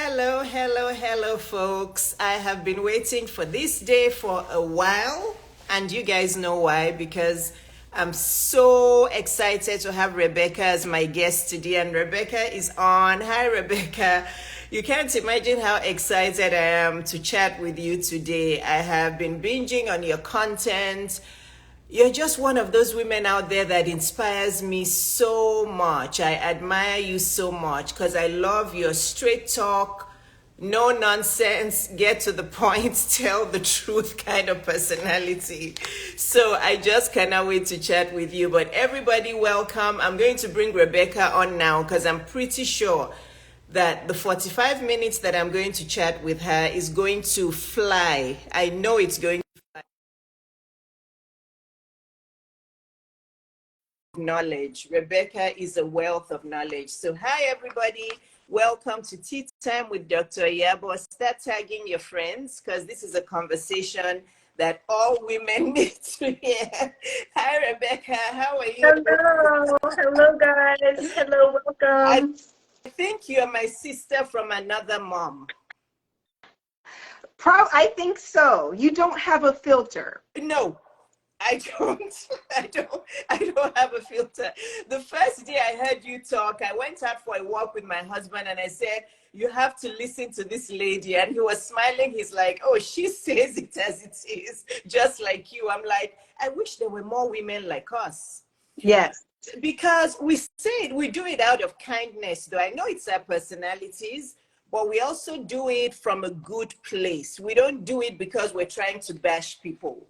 Hello, hello, hello, folks. I have been waiting for this day for a while, and you guys know why, because I'm so excited to have Rebecca as my guest today, and Rebecca is on. Hi, Rebecca. You can't imagine how excited I am to chat with you today. I have been binging on your content. You're just one of those women out there that inspires me so much. I admire you so much because I love your straight talk, no nonsense, get to the point, tell the truth kind of personality. So I just cannot wait to chat with you. But everybody, welcome. I'm going to bring Rebecca on now because I'm pretty sure that the 45 minutes that I'm going to chat with her is going to fly. I know it's going knowledge. Rebecca is a wealth of knowledge. So hi everybody, welcome to Tea Time with Dr. Iyabo. Start tagging your friends because this is a conversation that all women need to hear. Hi Rebecca, how are you? Hello guys. Hello, I welcome. think you're my sister from another mom. I think so. You don't have a filter. No, I don't. I don't have a filter. The first day I heard you talk, I went out for a walk with my husband and I said, you have to listen to this lady. And he was smiling. He's like, oh, she says it as it is, just like you. I'm like, I wish there were more women like us. Yes. Because we say it, we do it out of kindness, though. I know it's our personalities, but we also do it from a good place. We don't do it because we're trying to bash people.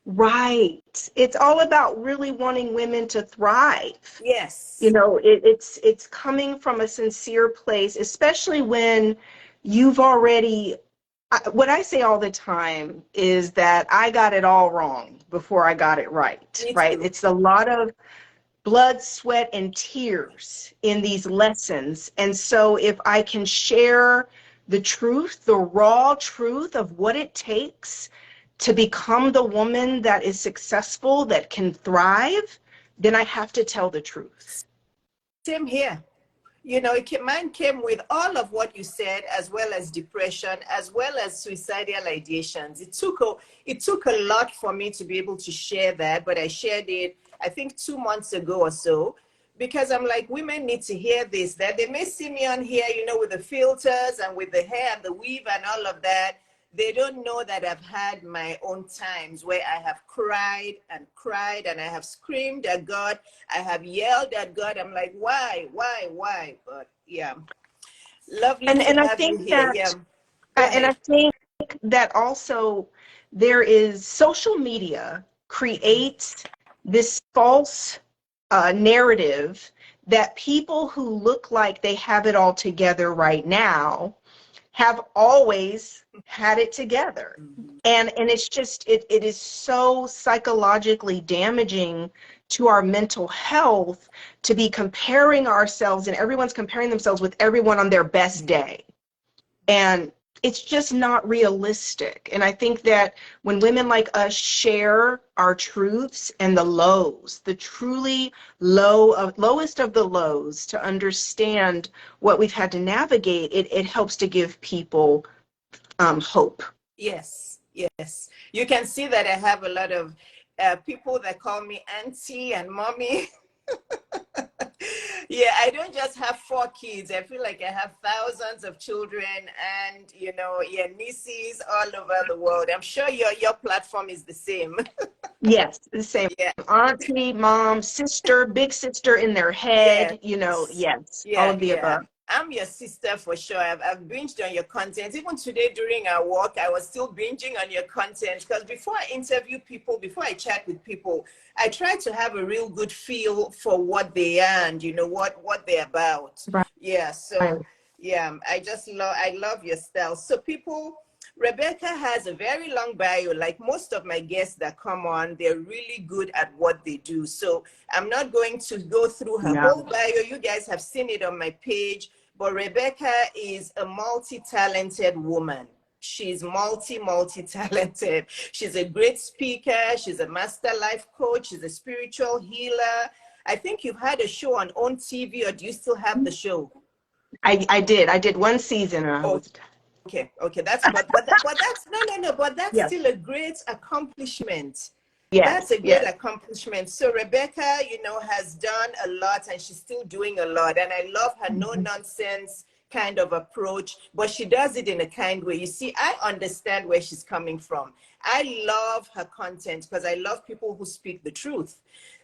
Right. It's all about really wanting women to thrive. Yes. You know, it's coming from a sincere place, especially when you've already what I say all the time is that I got it all wrong before I got it right, Me right? too. It's a lot of blood, sweat, and tears in these lessons. And so if I can share the truth, the raw truth of what it takes to become the woman that is successful, that can thrive, then I have to tell the truth. Same here. You know, mine came with all of what you said, as well as depression, as well as suicidal ideations. It took a lot for me to be able to share that, but I shared it, I think 2 months ago or so, because I'm like, women need to hear this, that they may see me on here, you know, with the filters and with the hair and the weave and all of that. They don't know that I've had my own times where I have cried and cried and I have screamed at God. I have yelled at God. I'm like, why? But yeah, lovely to And I have you think here. Yeah, that go and I ahead. think that also there is social media creates this false narrative that people who look like they have it all together right now have always had it together. And it's just it is so psychologically damaging to our mental health to be comparing ourselves, and everyone's comparing themselves with everyone on their best day. And it's just not realistic. And I think that when women like us share our truths and the lows, the truly lowest of the lows, to understand what we've had to navigate, it helps to give people hope. Yes, yes. You can see that I have a lot of people that call me auntie and mommy. Yeah, I don't just have 4 kids. I feel like I have thousands of children and, you know, yeah, nieces all over the world. I'm sure your platform is the same. Yes, the same. Yeah, Auntie, mom, sister, big sister in their yes. head, yes, all Yeah, of the yeah. above. I'm your sister for sure. I've binged on your content. Even today during our walk, I was still binging on your content because before I interview people, before I chat with people, I try to have a real good feel for what they are and you know what they're about. Right. Yeah, so yeah, I love your style. So people, Rebecca has a very long bio. Like most of my guests that come on, they're really good at what they do. So I'm not going to go through her No. whole bio. You guys have seen it on my page. But Rebecca is a multi-talented woman. She's multi-talented. She's a great speaker. She's a master life coach. She's a spiritual healer. I think you've had a show on OWN TV, or do you still have the show? I did one season and I was Okay, but that's yes, still a great accomplishment. That's yes, a great yes. accomplishment. So Rebecca, has done a lot and she's still doing a lot. And I love her no Mhm. nonsense kind of approach, but she does it in a kind way. You see, I understand where she's coming from. I love her content because I love people who speak the truth.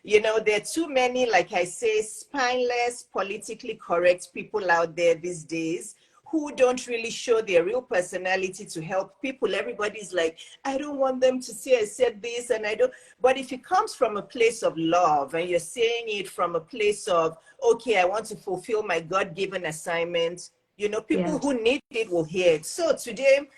There are too many, like I say, spineless, politically correct people out there these days who don't really show their real personality to help people. Everybody's like, I don't want them to say I said this and I don't. But if it comes from a place of love and you're saying it from a place of, okay, I want to fulfill my God-given assignment, people Yes. who need it will hear it. So today,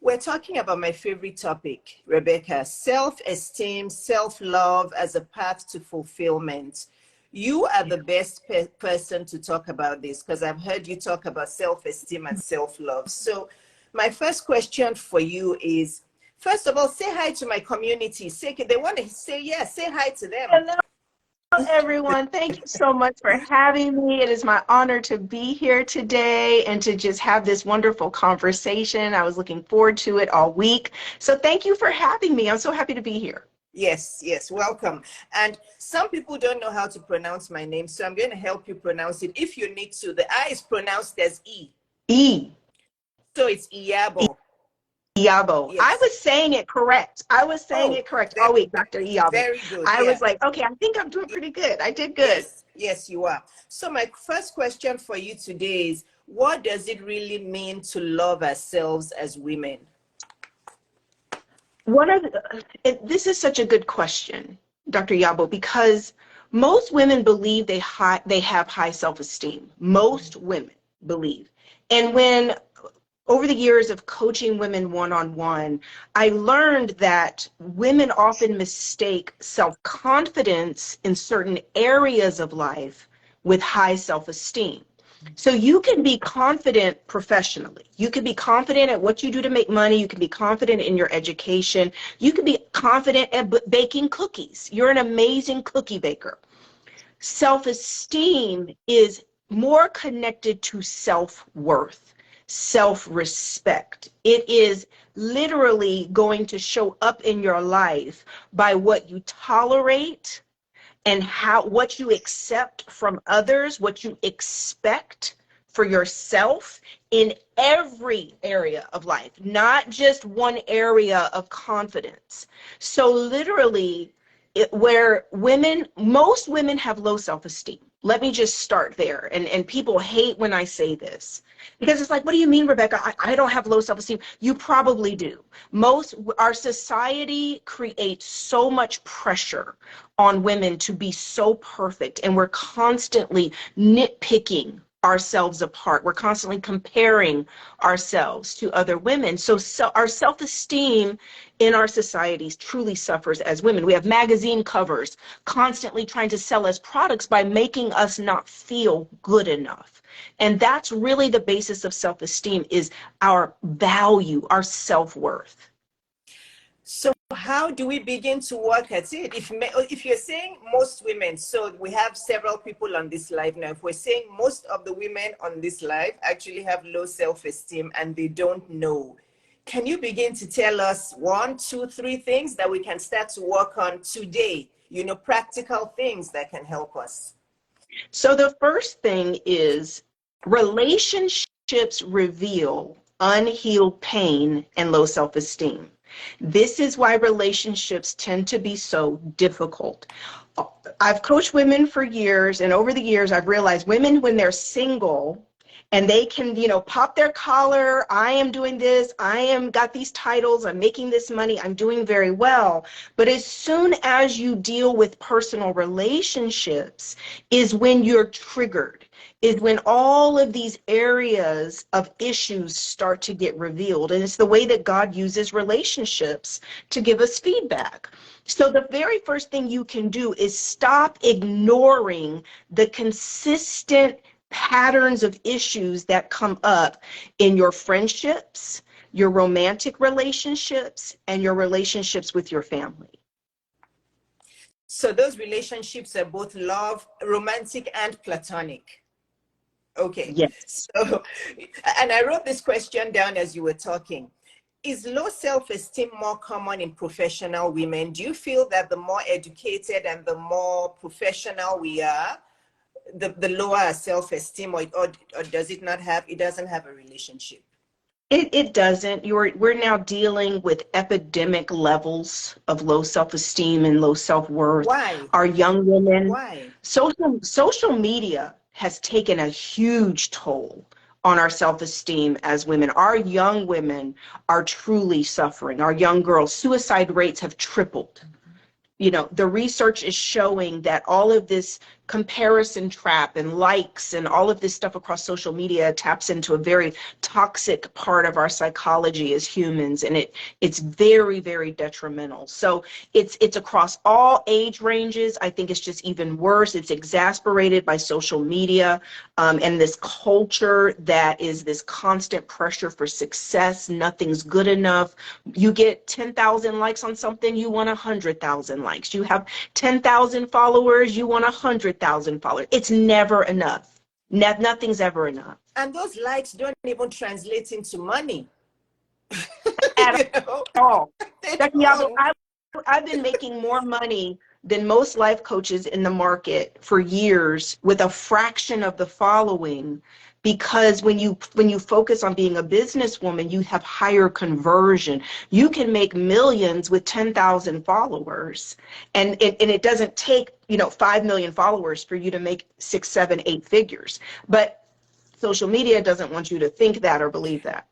we're talking about my favorite topic, Rebecca, self-esteem, self-love as a path to fulfillment. You are the best person to talk about this because I've heard you talk about self-esteem and self-love. So my first question for you is, first of all, say hi to my community. Say, they want to say, yes, say hi to them. Hello, everyone. Thank you so much for having me. It is my honor to be here today and to just have this wonderful conversation. I was looking forward to it all week. So thank you for having me. I'm so happy to be here. Yes, welcome. And some people don't know how to pronounce my name, so I'm going to help you pronounce it if you need to. The I is pronounced as E. E. So it's Iyabo. Iyabo. I Yes. was saying it correct. I was saying Oh, it correct very, all week, Dr. Iyabo. very good. I Yeah. was like, okay, I think I'm doing pretty good. I did good. Yes, you are. So my first question for you today is, what does it really mean to love ourselves as women? This is such a good question, Dr. Iyabo, because most women believe they have high self-esteem. Most women believe. And when over the years of coaching women one-on-one, I learned that women often mistake self-confidence in certain areas of life with high self-esteem. So you can be confident professionally. You can be confident at what you do to make money. You can be confident in your education. You can be confident at baking cookies. You're an amazing cookie baker. Self-esteem is more connected to self-worth, self-respect. It is literally going to show up in your life by what you tolerate and what you accept from others, what you expect for yourself in every area of life, not just one area of confidence. So literally, where most women have low self-esteem. Let me just start there. And people hate when I say this because it's like, what do you mean, Rebecca? I don't have low self-esteem. You probably do. Our society creates so much pressure on women to be so perfect, and we're constantly nitpicking ourselves apart. We're constantly comparing ourselves to other women. So our self-esteem in our societies truly suffers as women. We have magazine covers constantly trying to sell us products by making us not feel good enough. And that's really the basis of self-esteem, is our value, our self-worth. So how do we begin to work at it? If you're saying most women, so we have several people on this live now. If we're saying most of the women on this live actually have low self-esteem and they don't know, can you begin to tell us 1, 2, 3 things that we can start to work on today? Practical things that can help us. So the first thing is, relationships reveal unhealed pain and low self-esteem. This is why relationships tend to be so difficult. I've coached women for years, and over the years, I've realized women, when they're single, and they can, pop their collar, I am doing this, I am got these titles, I'm making this money, I'm doing very well. But as soon as you deal with personal relationships is when you're triggered, is when all of these areas of issues start to get revealed. And it's the way that God uses relationships to give us feedback. So the very first thing you can do is stop ignoring the consistent patterns of issues that come up in your friendships, your romantic relationships, and your relationships with your family. So those relationships are both love, romantic and platonic. Okay. Yes. So, and I wrote this question down as you were talking. Is low self-esteem more common in professional women? Do you feel that the more educated and the more professional we are, the lower our self-esteem, or does it not have, it doesn't have a relationship? It doesn't. We're now dealing with epidemic levels of low self-esteem and low self-worth. Why? Our young women, Why? social media has taken a huge toll on our self-esteem as women. Our young women are truly suffering. Our young girls, suicide rates have tripled. You know, the research is showing that all of this comparison trap and likes and all of this stuff across social media taps into a very toxic part of our psychology as humans, and it's very, very detrimental. So it's across all age ranges. I think it's just even worse. It's exasperated by social media, and this culture that is this constant pressure for success. Nothing's good enough. You get 10,000 likes on something, you want 100,000 likes. You have 10,000 followers, you want 100,000 followers. It's never enough. Nothing's ever enough. And those likes don't even translate into money. At You know, all. they Iyabo, don't. I've been making more money than most life coaches in the market for years with a fraction of the following, because when you focus on being a businesswoman, you have higher conversion. You can make millions with 10,000 followers, and it doesn't take 5 million followers for you to make 6, 7, 8 figures. But social media doesn't want you to think that or believe that.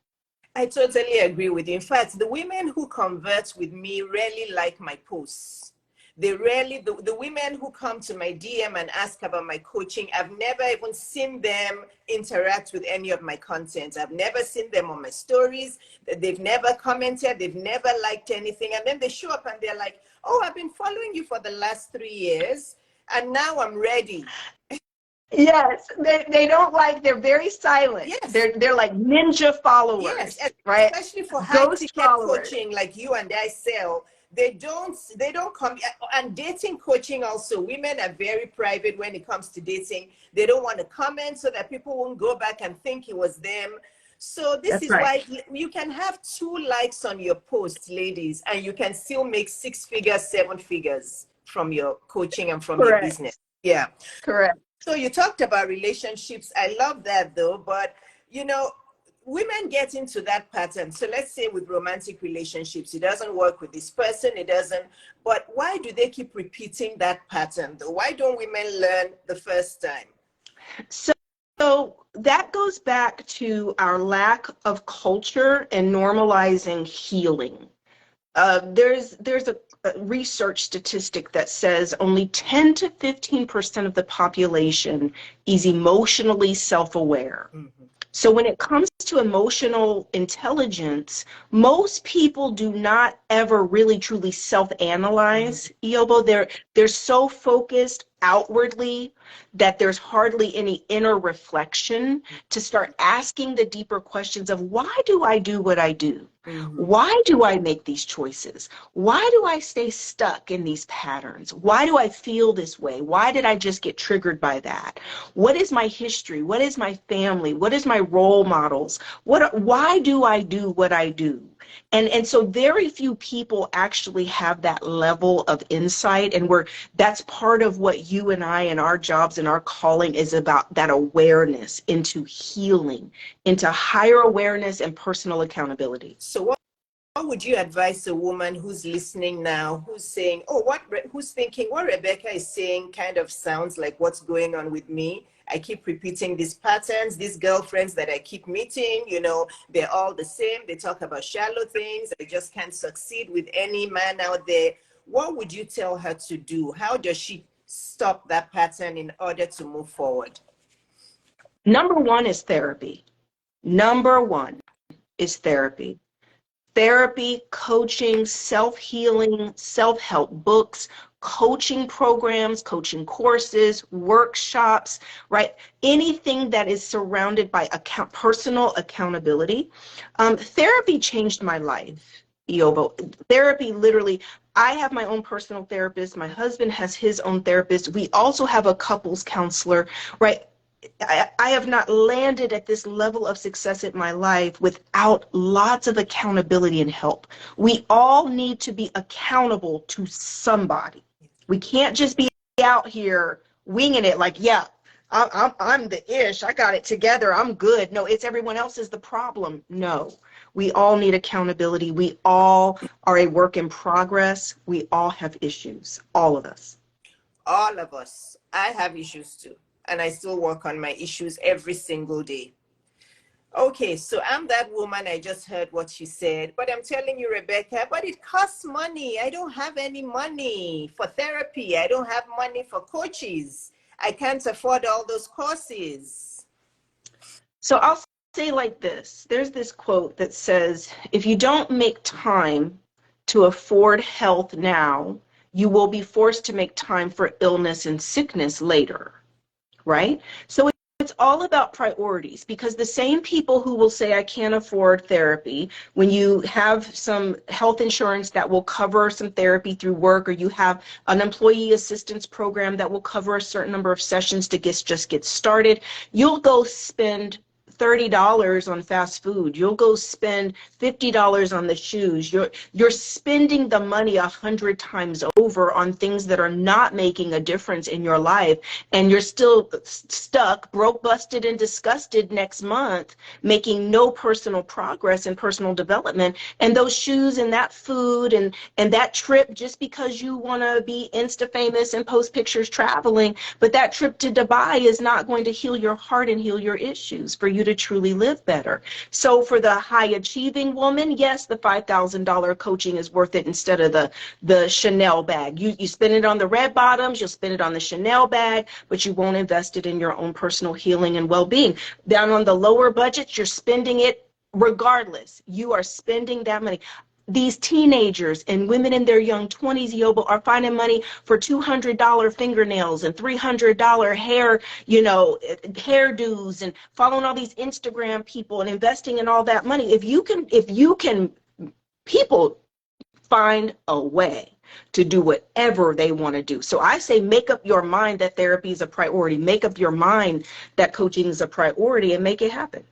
I totally agree with you. In fact, the women who convert with me rarely like my posts. They rarely, the women who come to my DM and ask about my coaching, I've never even seen them interact with any of my content. I've never seen them on my stories. They've never commented. They've never liked anything. And then they show up and they're like, oh, I've been following you for the last 3 years and now I'm ready. Yes, they don't like, they're very silent. Yes. They're like ninja followers, Yes, right? especially for high Ghost ticket followers. coaching like you and I sell. They don't come. And dating coaching also, women are very private when it comes to dating. They don't want to comment so that people won't go back and think it was them. So this That's is right. why you can have 2 likes on your post, ladies, and you can still make 6 figures, 7 figures from your coaching and from your Correct. business. Yeah. Correct. So you talked about relationships. I love that though, but you know, women get into that pattern. So let's say with romantic relationships, it doesn't work with this person, it doesn't. But why do they keep repeating that pattern though? Why don't women learn the first time? So that goes back to our lack of culture and normalizing healing. There's a research statistic that says only 10 to 15% of the population is emotionally self-aware. Mm-hmm. So when it comes to emotional intelligence, most people do not ever really truly self-analyze. Iyabo, they're so focused outwardly that there's hardly any inner reflection to start asking the deeper questions of, why do I do what I do? Mm-hmm. Why do I make these choices? Why do I stay stuck in these patterns? Why do I feel this way? Why did I just get triggered by that? What is my history? What is my family? What is my role models? Why do I do what I do? And so very few people actually have that level of insight, and that's part of what you and I and our jobs and our calling is about, that awareness into healing, into higher awareness and personal accountability. So what would you advise a woman who's listening now, who's saying, oh, who's thinking what Rebecca is saying kind of sounds like what's going on with me? I keep repeating these patterns, these girlfriends that I keep meeting, they're all the same. They talk about shallow things. I just can't succeed with any man out there. What would you tell her to do? How does she stop that pattern in order to move forward? Number one is therapy. Number one is therapy. Therapy, coaching, self-healing, self-help books, coaching programs, coaching courses, workshops, right? Anything that is surrounded by personal accountability. Therapy changed my life, Iyabo. Therapy literally, I have my own personal therapist. My husband has his own therapist. We also have a couples counselor, right? I have not landed at this level of success in my life without lots of accountability and help. We all need to be accountable to somebody. We can't just be out here winging it like, yeah, I'm the ish. I got it together. I'm good. No, it's everyone else is the problem. No, we all need accountability. We all are a work in progress. We all have issues, all of us. All of us. I have issues too, and I still work on my issues every single day. Okay, so I'm that woman. I just heard what she said, but I'm telling you, Rebecca, but it costs money. I don't have any money for therapy. I don't have money for coaches. I can't afford all those courses. So I'll say like this. There's this quote that says, if you don't make time to afford health now, you will be forced to make time for illness and sickness later, right? So it's all about priorities, because the same people who will say, I can't afford therapy, when you have some health insurance that will cover some therapy through work, or you have an employee assistance program that will cover a certain number of sessions to just get started, you'll go spend $30 on fast food. You'll go spend $50 on the shoes. You're spending the money 100 times over on things that are not making a difference in your life, and you're still stuck, broke, busted, and disgusted next month, making no personal progress and personal development. And those shoes and that food and that trip, just because you want to be Insta famous and post pictures traveling, but that trip to Dubai is not going to heal your heart and heal your issues for you to truly live better. So for the high achieving woman, yes, the $5,000 coaching is worth it instead of the Chanel bag. You spend it on the red bottoms, you'll spend it on the Chanel bag, but you won't invest it in your own personal healing and well-being. Down on the lower budgets, you're spending it regardless. You are spending that money. These teenagers and women in their young 20s, Iyabo, are finding money for $200 fingernails and $300 hair, hairdos, and following all these Instagram people and investing in all that money. If you can, people find a way to do whatever they want to do. So I say, make up your mind that therapy is a priority. Make up your mind that coaching is a priority, and make it happen.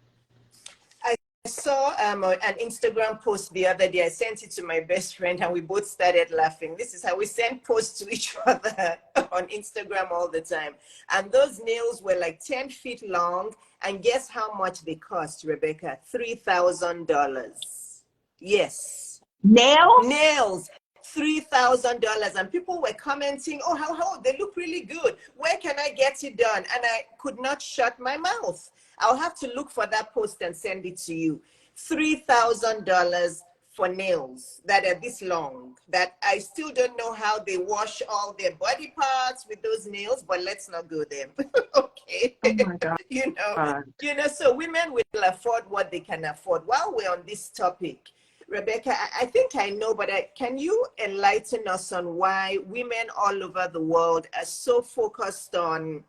I saw an Instagram post the other day. I sent it to my best friend and we both started laughing. This is how we send posts to each other on Instagram all the time. And those nails were like 10 feet long. And guess how much they cost, Rebecca? $3,000. Yes. Nails? Nails. $3,000, and people were commenting, oh, how they look really good. Where can I get it done? And I could not shut my mouth. I'll have to look for that post and send it to you. $3,000 for nails that are this long, that I still don't know how they wash all their body parts with those nails, but let's not go there. Okay. Oh my God. So women will afford what they can afford. While we're on this topic, Rebecca, I think I know, but can you enlighten us on why women all over the world are so focused on,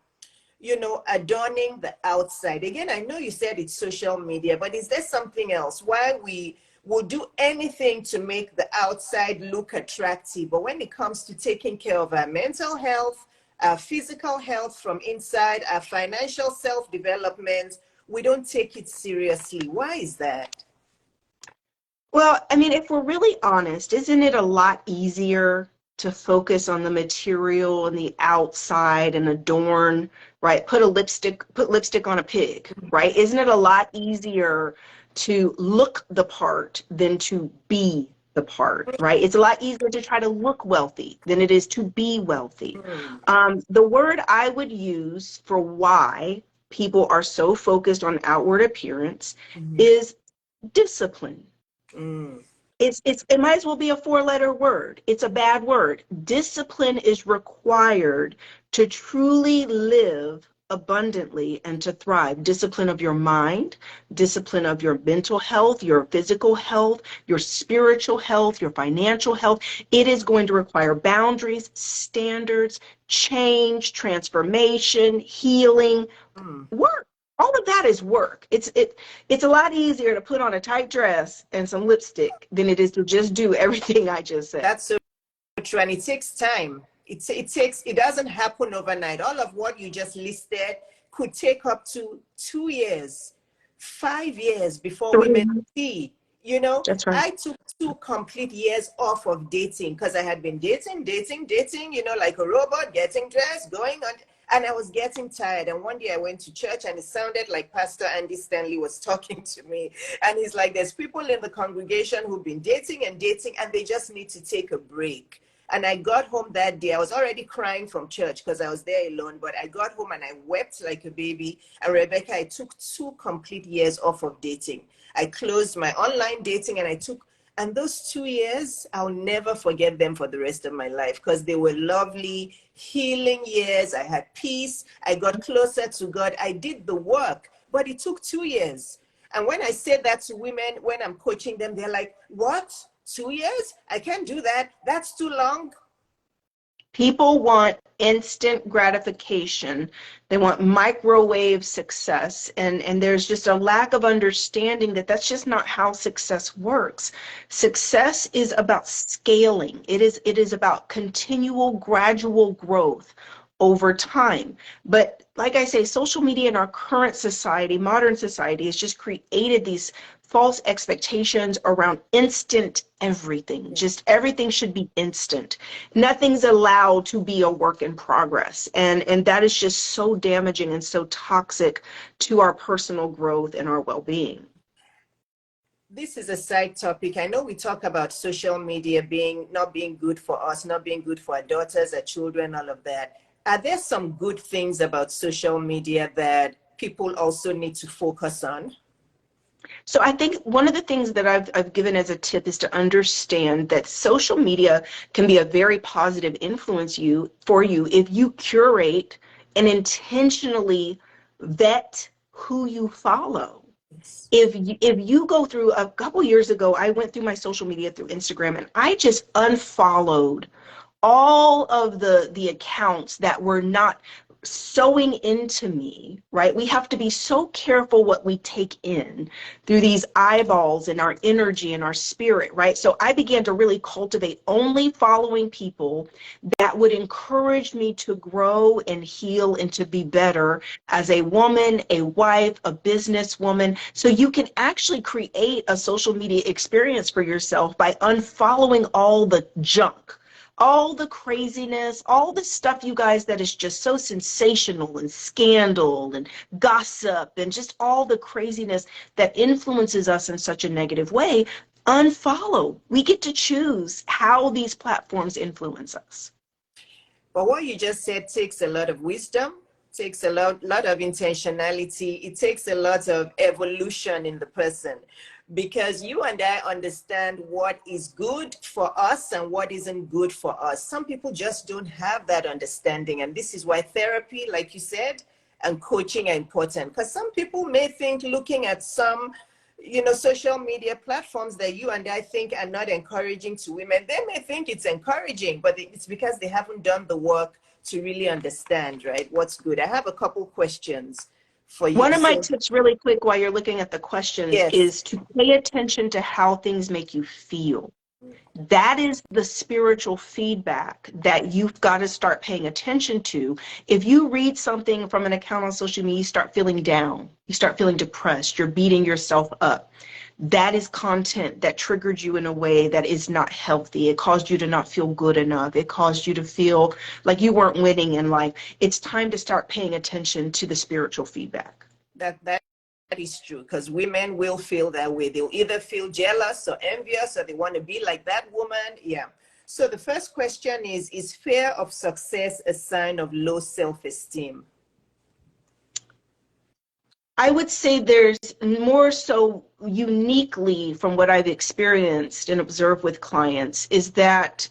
adorning the outside? Again, I know you said it's social media, but is there something else? Why we will do anything to make the outside look attractive, but when it comes to taking care of our mental health, our physical health from inside, our financial self-development, we don't take it seriously? Why is that? Well, I mean, if we're really honest, isn't it a lot easier to focus on the material and the outside and adorn, right? Put lipstick on a pig, right? Isn't it a lot easier to look the part than to be the part, right? It's a lot easier to try to look wealthy than it is to be wealthy. The word I would use for why people are so focused on outward appearance is discipline. It might as well be a 4-letter word. It's a bad word. Discipline is required to truly live abundantly and to thrive. Discipline of your mind, discipline of your mental health, your physical health, your spiritual health, your financial health. It is going to require boundaries, standards, change, transformation, healing, work. All of that is work. It's a lot easier to put on a tight dress and some lipstick than it is to just do everything I just said. That's so true, and it takes time. It doesn't happen overnight. All of what you just listed could take up to 2 years, 5 years before women 3. see. You know, That's right. I took 2 complete years off of dating because I had been dating, you know, like a robot, getting dressed, going on. And I was getting tired. And one day I went to church and it sounded like Pastor Andy Stanley was talking to me. And he's like, there's people in the congregation who've been dating and they just need to take a break. And I got home that day. I was already crying from church because I was there alone. But I got home and I wept like a baby. And Rebecca, I took 2 complete years off of dating. I closed my online dating and those 2 years, I'll never forget them for the rest of my life because they were lovely, healing years. I had peace. I got closer to God. I did the work, but it took 2 years. And when I say that to women, when I'm coaching them, they're like, what? 2 years? I can't do that. That's too long. People want instant gratification. They want microwave success. And there's just a lack of understanding that that's just not how success works. Success is about scaling. It is about continual, gradual growth over time. But like I say, social media in our current society, modern society, has just created these false expectations around instant everything. Just everything should be instant. Nothing's allowed to be a work in progress. And that is just so damaging and so toxic to our personal growth and our well-being. This is a side topic. I know we talk about social media not being good for us, not being good for our daughters, our children, all of that. Are there some good things about social media that people also need to focus on? So I think one of the things that I've given as a tip is to understand that social media can be a very positive influence for you if you curate and intentionally vet who you follow. If you go through, a couple years ago, I went through my social media through Instagram and I just unfollowed all of the accounts that were not sewing into me, right? We have to be so careful what we take in through these eyeballs and our energy and our spirit, right? So I began to really cultivate only following people that would encourage me to grow and heal and to be better as a woman, a wife, a businesswoman. So you can actually create a social media experience for yourself by unfollowing all the junk, all the craziness, all the stuff, you guys, that is just so sensational and scandal and gossip and just all the craziness that influences us in such a negative way. Unfollow. We get to choose how these platforms influence us. But what you just said takes a lot of wisdom, takes a lot of intentionality. It takes a lot of evolution in the person, because you and I understand what is good for us and what isn't good for us. Some people just don't have that understanding. And this is why therapy, like you said, and coaching are important. Because some people may think looking at some, social media platforms that you and I think are not encouraging to women, they may think it's encouraging, but it's because they haven't done the work to really understand, right, what's good. I have a couple questions for you. One of my tips really quick while you're looking at the questions is to pay attention to how things make you feel. That is the spiritual feedback that you've got to start paying attention to. If you read something from an account on social media, you start feeling down, you start feeling depressed, you're beating yourself up. That is content that triggered you in a way that is not healthy. It caused you to not feel good enough. It caused you to feel like you weren't winning in life. It's time to start paying attention to the spiritual feedback. That is true, because women will feel that way. They'll either feel jealous or envious, or they want to be like that woman. Yeah. So the first question is fear of success a sign of low self-esteem? I would say there's more so uniquely from what I've experienced and observed with clients is that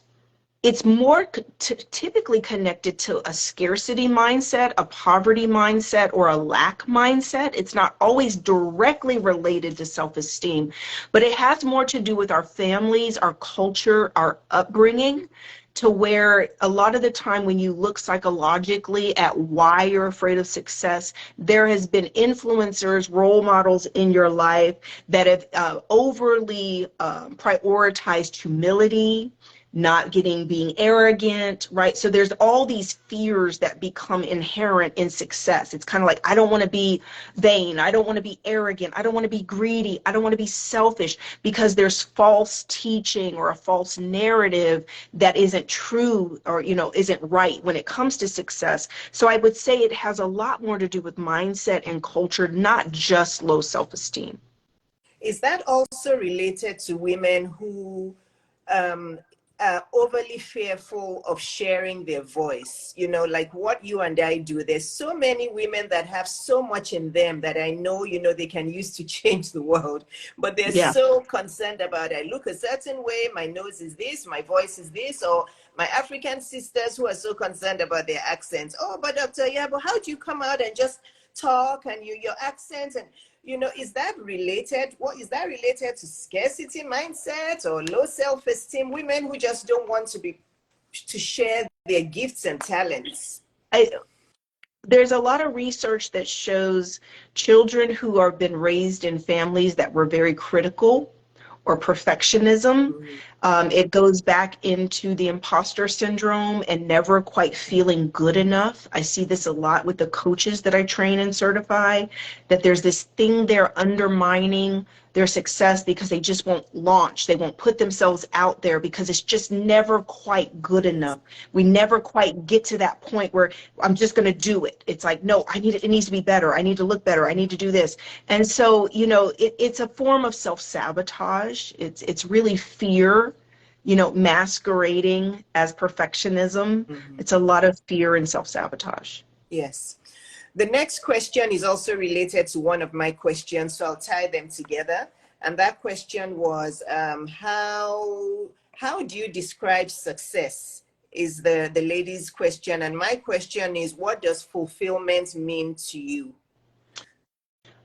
it's more typically connected to a scarcity mindset, a poverty mindset, or a lack mindset. It's not always directly related to self-esteem, but it has more to do with our families, our culture, our upbringing, to where a lot of the time when you look psychologically at why you're afraid of success, there has been influencers, role models in your life that have overly prioritized humility, being arrogant, right? So there's all these fears that become inherent in success. It's kind of like, I don't want to be vain. I don't want to be arrogant. I don't want to be greedy. I don't want to be selfish, because there's false teaching or a false narrative that isn't true, or, isn't right when it comes to success. So I would say it has a lot more to do with mindset and culture, not just low self-esteem. Is that also related to women who um, are overly fearful of sharing their voice? Like what you and I do. There's so many women that have so much in them that I know, they can use to change the world, but they're Yeah. so concerned about, I look a certain way, my nose is this, my voice is this, or my African sisters who are so concerned about their accents. Oh, but Dr. Iyabo, how do you come out and just talk, and your accents, and is that related? What is that related to scarcity mindset or low self-esteem? Women who just don't want to share their gifts and talents. There's a lot of research that shows children who have been raised in families that were very critical or perfectionism. It goes back into the imposter syndrome and never quite feeling good enough. I see this a lot with the coaches that I train and certify, that there's this thing they're undermining their success because they just won't launch. They won't put themselves out there because it's just never quite good enough. We never quite get to that point where I'm just going to do it. It's like, no, it needs to be better. I need to look better. I need to do this. And so, it's a form of self-sabotage. It's really fear, masquerading as perfectionism. It's a lot of fear and self-sabotage. Yes. The next question is also related to one of my questions, so I'll tie them together. And that question was, how do you describe success? Is the lady's question. And my question is, what does fulfillment mean to you?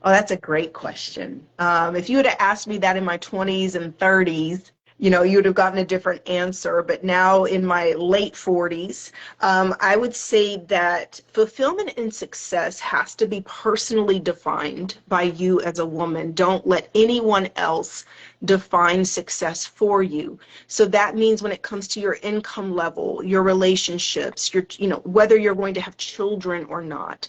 Oh, that's a great question. If you would have asked me that in my 20s and 30s, you would have gotten a different answer. But now in my late 40s, I would say that fulfillment and success has to be personally defined by you as a woman. Don't let anyone else define success for you. So that means when it comes to your income level, your relationships, whether you're going to have children or not,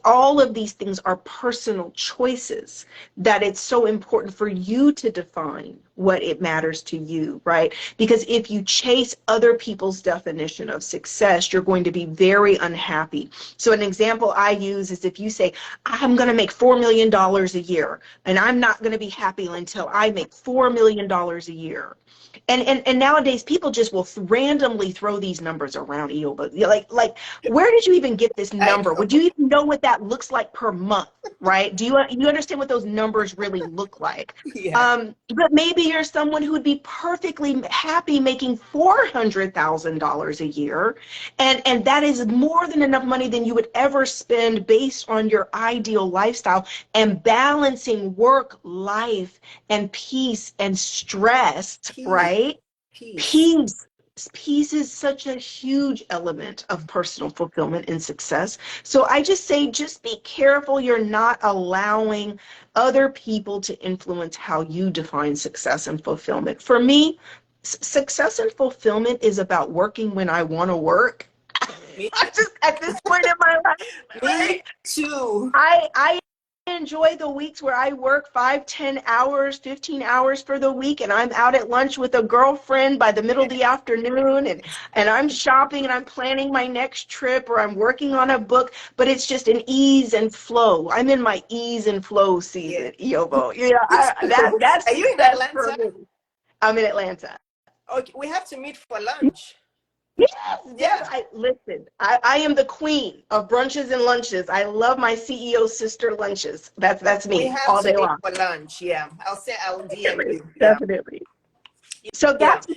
all of these things are personal choices that it's so important for you to define what it matters to you, right? Because if you chase other people's definition of success, you're going to be very unhappy. So an example I use is if you say, I'm going to make $4 million a year, and I'm not going to be happy until I make $4 million a year. And nowadays people just will randomly throw these numbers around, Iyabo. Like where did you even get this number? Would you even know what that looks like per month, right? Do you understand what those numbers really look like? Yeah. But maybe you're someone who would be perfectly happy making $400,000 a year, and that is more than enough money than you would ever spend based on your ideal lifestyle, and balancing work, life, and peace and stress, right? Peace. Peace is such a huge element of personal fulfillment and success. So I just say, just be careful you're not allowing other people to influence how you define success and fulfillment. For me, success and fulfillment is about working when I want to work. Just at this point in my life, Me too. I enjoy the weeks where I work 5, 10 hours, 15 hours for the week, and I'm out at lunch with a girlfriend by the middle of the afternoon, and I'm shopping and I'm planning my next trip, or I'm working on a book, but it's just an ease and flow. I'm in my ease and flow season, Iyabo. That's Are you in Atlanta? I'm in Atlanta. Okay, we have to meet for lunch. Yes. I am the queen of brunches and lunches. I love my CEO sister lunches. That's me. We have all to day meet long. For lunch. Yeah, I'll DM you. Definitely. So that's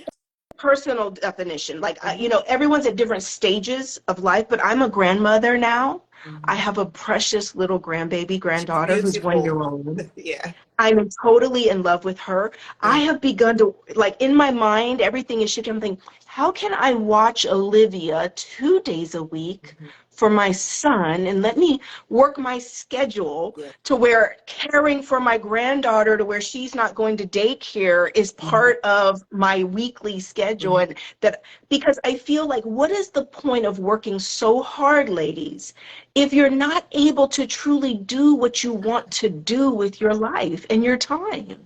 personal definition. Like, everyone's at different stages of life, but I'm a grandmother now. I have a precious little granddaughter who's 1 year old. Yeah. I'm totally in love with her. I have begun to, in my mind, everything is shifting. I'm thinking, how can I watch Olivia 2 days a week for my son and let me work my schedule Yeah. to where caring for my granddaughter to where she's not going to daycare is part of my weekly schedule. And that, because I feel like, what is the point of working so hard, ladies, if you're not able to truly do what you want to do with your life and your time?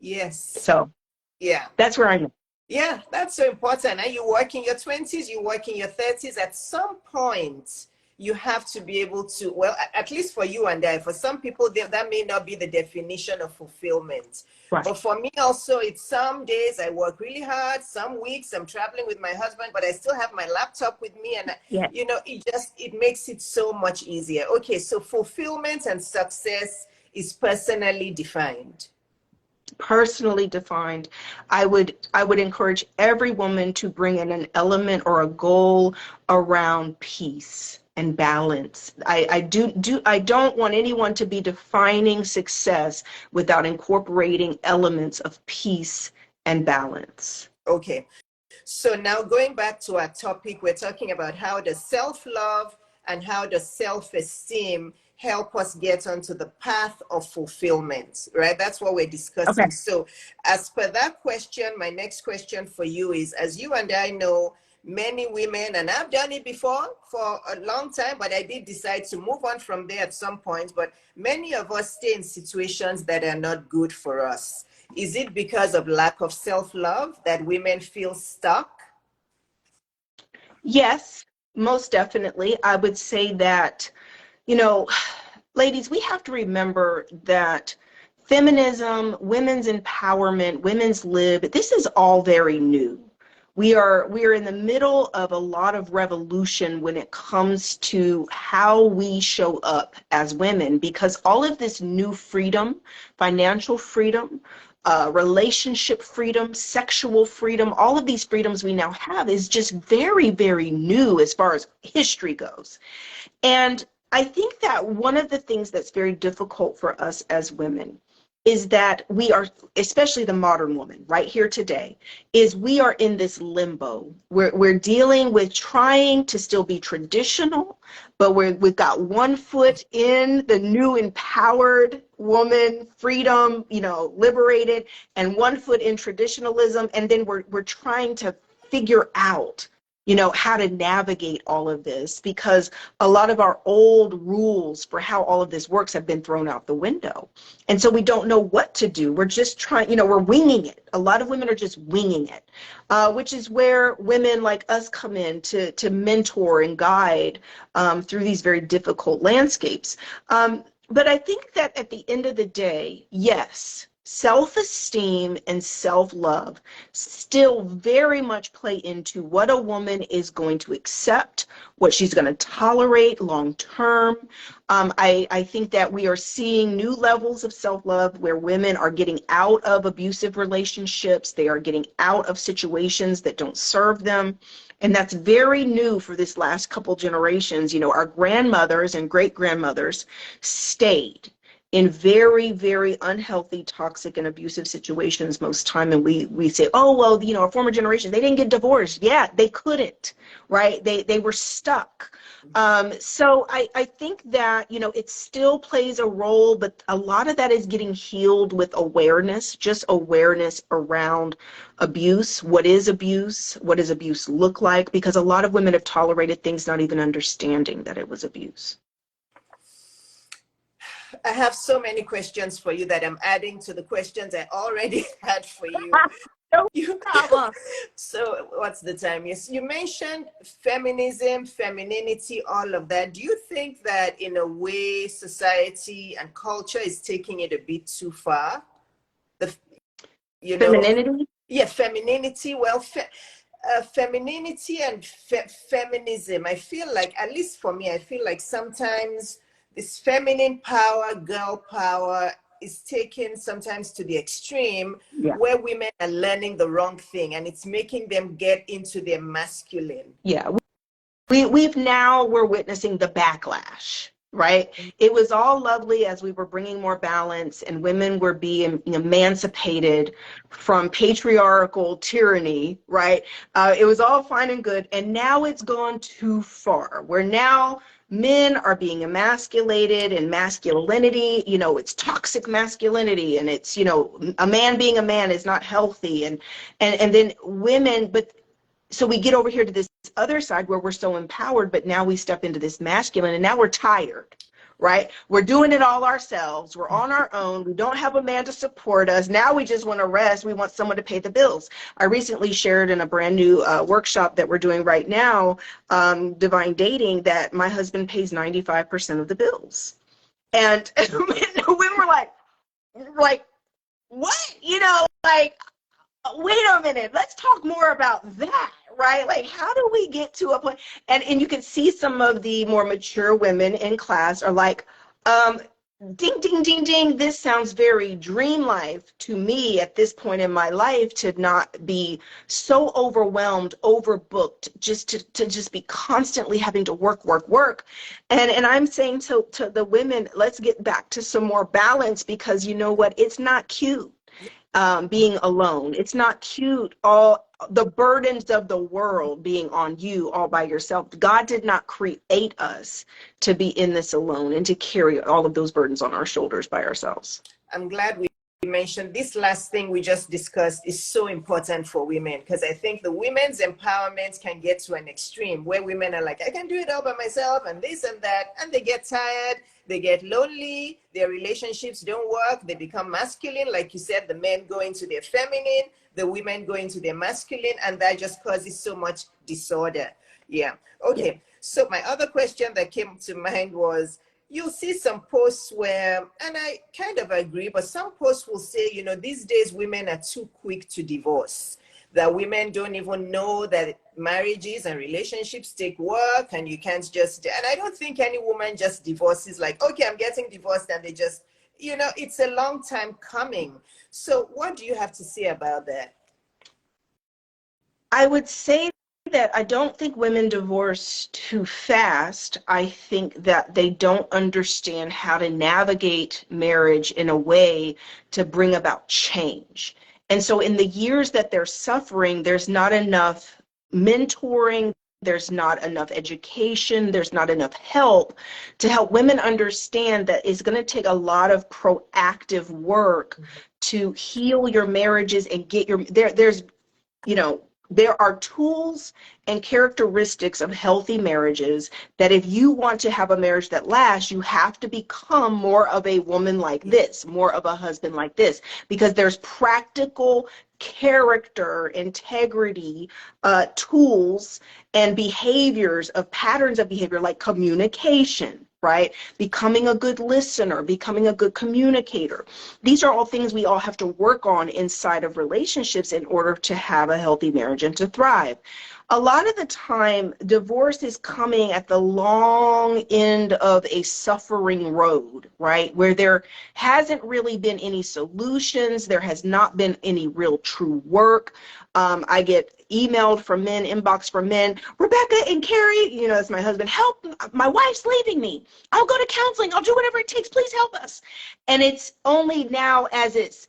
Yes. So Yeah. that's where I'm at. Yeah, that's so important. And you work in your 20s, you work in your 30s. At some point, you have to be able to, well, at least for you and I, for some people, that may not be the definition of fulfillment. Right. But for me also, it's some days I work really hard, some weeks I'm traveling with my husband, but I still have my laptop with me. And, Yeah. you know, it makes it so much easier. Okay, so fulfillment and success is personally defined. Personally defined. I would encourage every woman to bring in an element or a goal around peace and balance. I don't want anyone to be defining success without incorporating elements of peace and balance. Okay. So now going back to our topic, we're talking about how does self-love and how does self-esteem help us get onto the path of fulfillment, right? That's what we're Okay. discussing. So as per that question, my next question for you is, as you and I know, many women, and I've done it before for a long time, but I did decide to move on from there at some point, but many of us stay in situations that are not good for us. Is it because of lack of self-love that women feel stuck? Yes, most definitely. I would say that, you know, ladies, we have to remember that feminism, women's empowerment, women's lib, this is all very new. We are in the middle of a lot of revolution when it comes to how we show up as women, because all of this new freedom, financial freedom, relationship freedom, sexual freedom, all of these freedoms we now have is just very, very new as far as history goes. And I think that one of the things that's very difficult for us as women is that we are, especially the modern woman right here today, is we are in this limbo. We're dealing with trying to still be traditional, but we've got one foot in the new empowered woman, freedom, you know, liberated, and one foot in traditionalism. And then we're trying to figure out, you know, how to navigate all of this, because a lot of our old rules for how all of this works have been thrown out the window. And so we don't know what to do. We're just trying, you know, we're winging it. A lot of women are just winging it, which is where women like us come in to mentor and guide through these very difficult landscapes. But I think that at the end of the day, yes, self-esteem and self-love still very much play into what a woman is going to accept, what she's going to tolerate long term. I think that we are seeing new levels of self-love where women are getting out of abusive relationships. They are getting out of situations that don't serve them. And that's very new for this last couple generations. You know, our grandmothers and great-grandmothers stayed in very, very unhealthy, toxic, and abusive situations most time. And we say, oh, well, you know, a former generation, they didn't get divorced. Yeah, they couldn't, right? They were stuck. So I think that, you know, it still plays a role, but a lot of that is getting healed with awareness, just awareness around abuse. What is abuse? What does abuse look like? Because a lot of women have tolerated things not even understanding that it was abuse. I have so many questions for you that I'm adding to the questions I already had for you. No You problem. so what's the time? Yes, you mentioned feminism, femininity, all of that. Do you think that in a way society and culture is taking it a bit too far? The, you know, Femininity? yeah, femininity. Well, femininity and feminism. I feel like, at least for me, I feel like sometimes this feminine power, girl power, is taken sometimes to the extreme, Yeah. where women are learning the wrong thing and it's making them get into their masculine. Yeah. We're witnessing the backlash. right? It was all lovely as we were bringing more balance and women were being emancipated from patriarchal tyranny, right? It was all fine and good. And now it's gone too far, where now men are being emasculated, and masculinity, it's toxic masculinity, and it's, a man being a man is not healthy. And then women, but so we get over here to this other side where we're so empowered, but now we step into this masculine, and now we're tired, right? We're doing it all ourselves. We're on our own. We don't have a man to support us. Now we just want to rest. We want someone to pay the bills. I recently shared in a brand new workshop that we're doing right now, Divine Dating, that my husband pays 95% of the bills. And women were like, what? Wait a minute, let's talk more about that, right? Like, how do we get to a point? And you can see some of the more mature women in class are like, ding, ding, ding, ding, this sounds very dream life to me at this point in my life, to not be so overwhelmed, overbooked, just to just be constantly having to work. And I'm saying to the women, let's get back to some more balance, because you know what? It's not cute. Being alone. It's not cute, all the burdens of the world being on you all by yourself. God did not create us to be in this alone and to carry all of those burdens on our shoulders by ourselves. I'm glad we mentioned this last thing we just discussed is so important for women, because I think the women's empowerment can get to an extreme where women are like, I can do it all by myself and this and that, and they get tired, they get lonely, their relationships don't work, they become masculine. Like you said, the men go into their feminine, the women go into their masculine, and that just causes so much disorder. Yeah. Okay. Yeah. So my other question that came to mind was, you'll see some posts where, and I kind of agree, but some posts will say, these days women are too quick to divorce, that women don't even know that marriages and relationships take work, and you can't just, and I don't think any woman just divorces like, okay, I'm getting divorced, and they just, it's a long time coming. So what do you have to say about that? I would say that I don't think women divorce too fast. I think that they don't understand how to navigate marriage in a way to bring about change. And so in the years that they're suffering, there's not enough mentoring, there's not enough education, there's not enough help to help women understand that it's going to take a lot of proactive work to heal your marriages and get there are tools and characteristics of healthy marriages that if you want to have a marriage that lasts, you have to become more of a woman like this, more of a husband like this, because there's practical character, integrity, tools, and behaviors of patterns of behavior like communication, right? Becoming a good listener, becoming a good communicator. These are all things we all have to work on inside of relationships in order to have a healthy marriage and to thrive. A lot of the time, divorce is coming at the long end of a suffering road, right? Where there hasn't really been any solutions. There has not been any real true work. I get emailed from men, inbox from men, Rebecca and Carrie, that's my husband, help, my wife's leaving me. I'll go to counseling. I'll do whatever it takes. Please help us. And it's only now as it's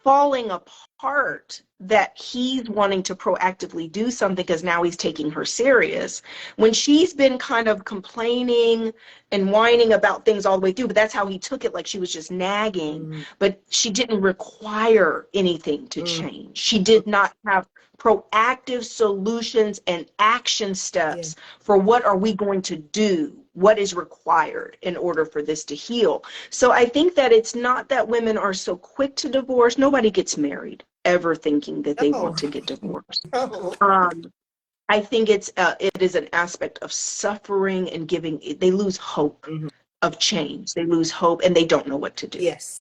falling apart that he's wanting to proactively do something, because now he's taking her serious, when she's been kind of complaining and whining about things all the way through. But that's how he took it, like she was just nagging, but she didn't require anything to change. She did not have proactive solutions and action steps for what are we going to do, what is required in order for this to heal. So I think that it's not that women are so quick to divorce. Nobody gets married ever thinking that they want to get divorced. I think it is an aspect of suffering and they lose hope of change. They lose hope and they don't know what to do. Yes.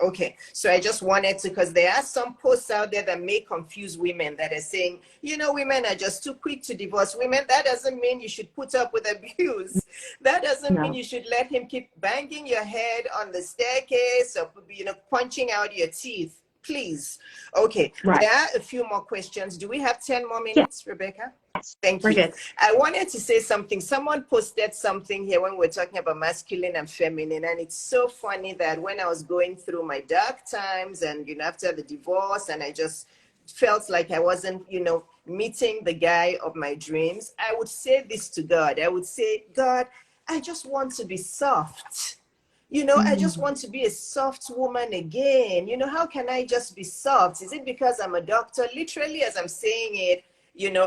Okay, so I just wanted to, because there are some posts out there that may confuse women that are saying, women are just too quick to divorce women. That doesn't mean you should put up with abuse. That doesn't mean you should let him keep banging your head on the staircase or, punching out your teeth. Please. Okay. Right. There are a few more questions. Do we have 10 more Yeah. minutes, Rebecca? Thank We're you. good. I wanted to say something. Someone posted something here when we're talking about masculine and feminine. And it's so funny that when I was going through my dark times and, after the divorce, and I just felt like I wasn't, meeting the guy of my dreams, I would say this to God. I would say, God, I just want to be soft. I just Mm. want to be a soft woman again. How can I just be soft? Is it because I'm a doctor? Literally, as I'm saying it,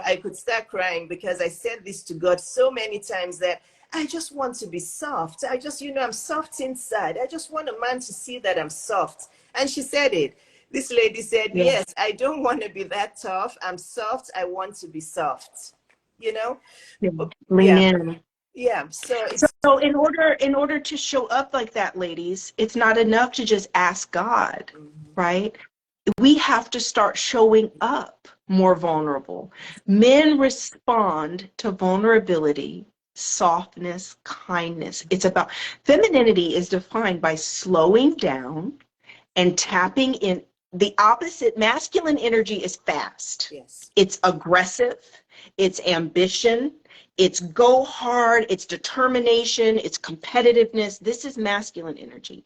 I could start crying because I said this to God so many times that I just want to be soft. I just, I'm soft inside. I just want a man to see that I'm soft. And she said it. This lady said, Yeah. yes, I don't want to be that tough. I'm soft. I want to be soft. You know? Yeah. Lean Yeah. in. Yeah. So it's, So in order to show up like that, ladies, it's not enough to just ask God, right? We have to start showing up more vulnerable. Men respond to vulnerability, softness, kindness. It's about femininity is defined by slowing down and tapping in. The opposite, masculine energy is fast. yes. It's aggressive, it's ambition, it's go hard, it's determination, it's competitiveness. This is masculine energy.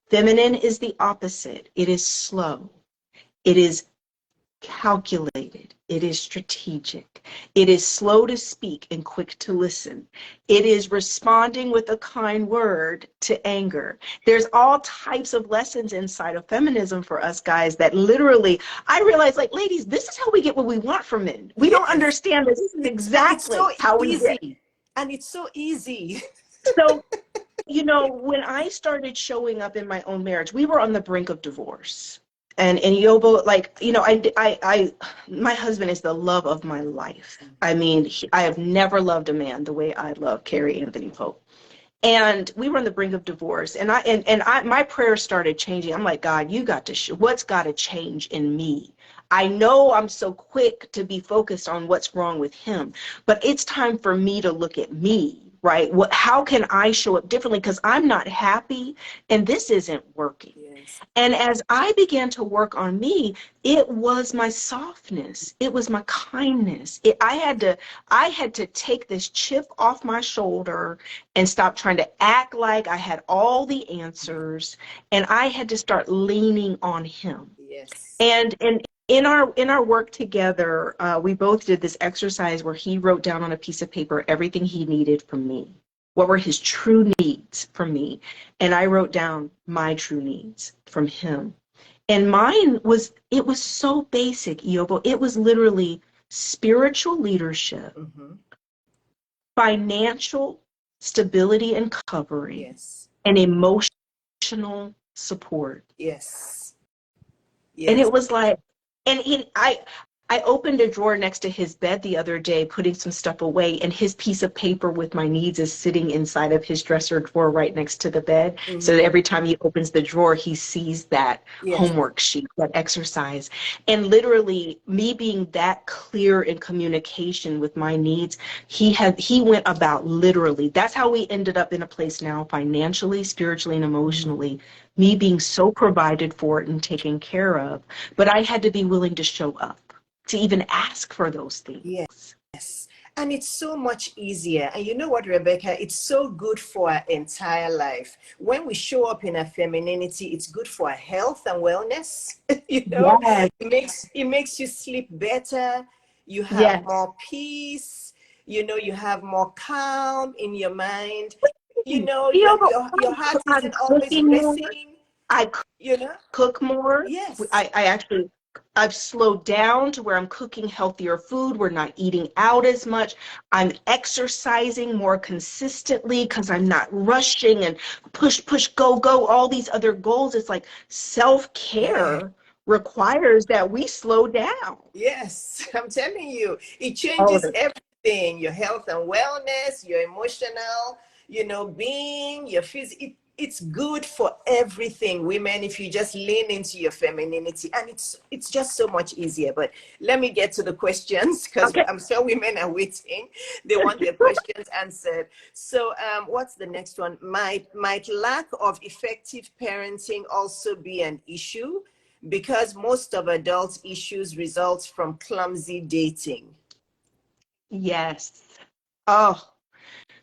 Feminine is the opposite. It is slow. It is calculated. It is strategic. It is slow to speak and quick to listen. It is responding with a kind word to anger. There's all types of lessons inside of feminism for us guys that literally, I realize, like, ladies, this is how we get what we want from men. We don't Yes. understand this. This is It's so exactly how we get. easy. And it's so easy. So, when I started showing up in my own marriage, we were on the brink of divorce. And Iyabo, like, my husband is the love of my life. I mean, I have never loved a man the way I love Carrie Anthony Pope. And we were on the brink of divorce, and my prayers started changing. I'm like, God, you got to what's got to change in me. I know I'm so quick to be focused on what's wrong with him, but it's time for me to look at me, right? How can I show up differently? Because I'm not happy, and this isn't working. Yes. And as I began to work on me, it was my softness. It was my kindness. I had to take this chip off my shoulder and stop trying to act like I had all the answers. And I had to start leaning on him. Yes. And in our work together, we both did this exercise where he wrote down on a piece of paper everything he needed from me. What were his true needs from me? And I wrote down my true needs from him. And mine was so basic, Iyabo. It was literally spiritual leadership, financial stability and covering, Yes. and emotional support. Yes. And Yes. it was like, and I opened a drawer next to his bed the other day, putting some stuff away, and his piece of paper with my needs is sitting inside of his dresser drawer right next to the bed. So that every time he opens the drawer, he sees that Yes. homework sheet, that exercise. And literally, me being that clear in communication with my needs, he went about literally. That's how we ended up in a place now, financially, spiritually, and emotionally. Me being so provided for and taken care of, but I had to be willing to show up, to even ask for those things. Yes. And it's so much easier. And you know what, Rebecca? It's so good for our entire life. When we show up in our femininity, it's good for our health and wellness. Yes. It makes you sleep better. You have Yes. more peace. You have more calm in your mind. Your heart I'm isn't always cooking more. racing. I You know? cook more. Yes. I've slowed down to where I'm cooking healthier food. We're not eating out as much. I'm exercising more consistently because I'm not rushing and push, push, go, go, all these other goals. It's like Yeah. self-care requires that we slow down. Yes, I'm telling you, it All of changes it. everything, your health and wellness, your emotional, being, your physical. It's good for everything, women, if you just lean into your femininity. And it's just so much easier. But let me get to the questions because Okay. I'm sure women are waiting. They want their questions answered. So what's the next one? Might lack of effective parenting also be an issue? because most of adult issues result from clumsy dating. Yes. Oh,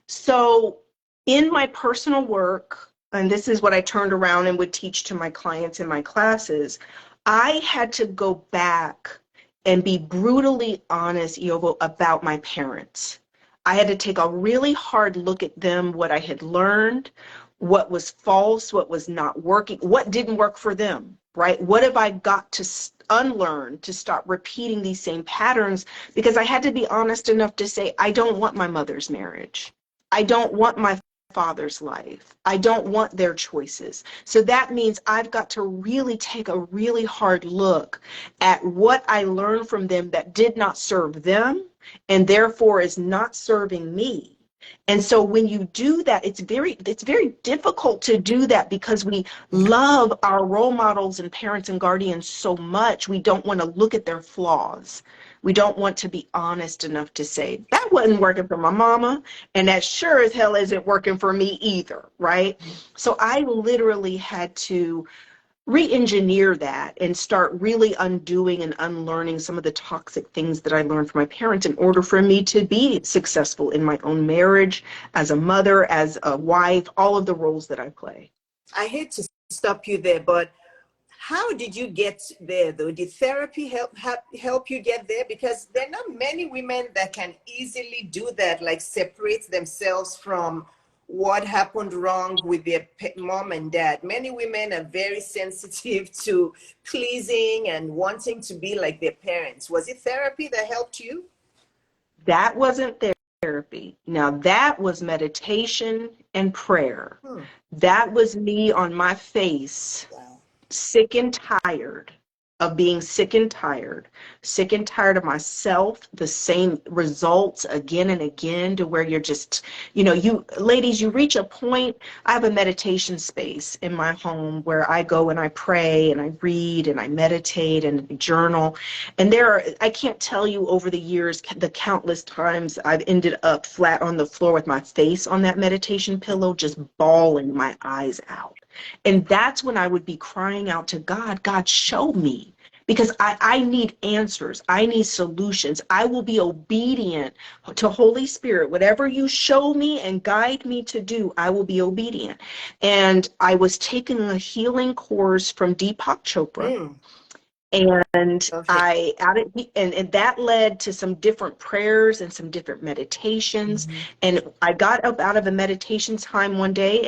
so in my personal work, and this is what I turned around and would teach to my clients in my classes, I had to go back and be brutally honest, Iyabo, about my parents. I had to take a really hard look at them, what I had learned, what was false, what was not working, what didn't work for them, right? What have I got to unlearn to stop repeating these same patterns? Because I had to be honest enough to say, I don't want my mother's marriage. I don't want my father's life. I don't want their choices. So that means I've got to really take a really hard look at what I learned from them that did not serve them and therefore is not serving me. And so when you do that, it's very difficult to do that because we love our role models and parents and guardians so much. We don't want to look at their flaws. We don't want to be honest enough to say, that wasn't working for my mama, and that sure as hell isn't working for me either, right? So I literally had to re-engineer that and start really undoing and unlearning some of the toxic things that I learned from my parents in order for me to be successful in my own marriage, as a mother, as a wife, all of the roles that I play. I hate to stop you there, but how did you get there though? Did therapy help you get there? Because there are not many women that can easily do that, like separate themselves from what happened wrong with their mom and dad. Many women are very sensitive to pleasing and wanting to be like their parents. Was it therapy that helped you? That wasn't therapy. Now that was meditation and prayer. That was me on my face, Wow. sick and tired of being sick and tired of myself, the same results again and again, to where you're just, you ladies, you reach a point. I have a meditation space in my home where I go and I pray and I read and I meditate and journal. And I can't tell you over the years the countless times I've ended up flat on the floor with my face on that meditation pillow, just bawling my eyes out. And that's when I would be crying out to God, God, show me. Because I need answers. I need solutions. I will be obedient to Holy Spirit. Whatever you show me and guide me to do, I will be obedient. And I was taking a healing course from Deepak Chopra. And Okay. and that led to some different prayers and some different meditations. And I got up out of a meditation time one day,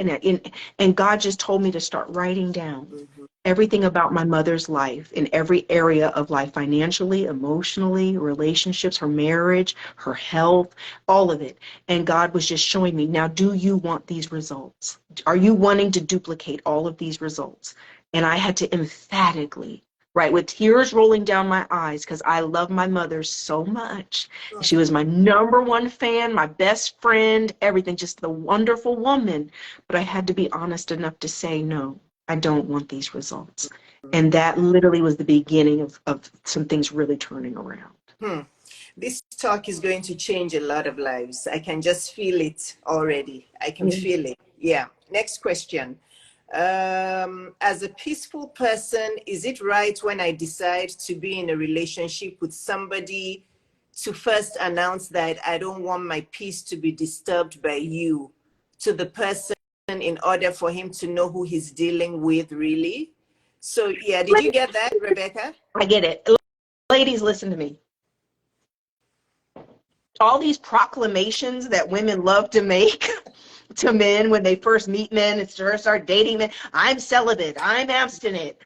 and God just told me to start writing down everything about my mother's life in every area of life, financially, emotionally, relationships, her marriage, her health, all of it. And God was just showing me, now, do you want these results? Are you wanting to duplicate all of these results? And I had to emphatically, right, with tears rolling down my eyes, because I love my mother so much. She was my number one fan, my best friend, everything, just a wonderful woman. But I had to be honest enough to say, no, I don't want these results. And that literally was the beginning of some things really turning around. This talk is going to change a lot of lives. I can just feel it already. I can feel it. Yeah. Next question. As a peaceful person, is it right when I decide to be in a relationship with somebody to first announce that I don't want my peace to be disturbed by you to the person in order for him to know who he's dealing with, really? So yeah, did you get that, Rebecca? I get it. Ladies, listen to me. All these proclamations that women love to make to men when they first meet men and start dating men. I'm celibate. I'm abstinent.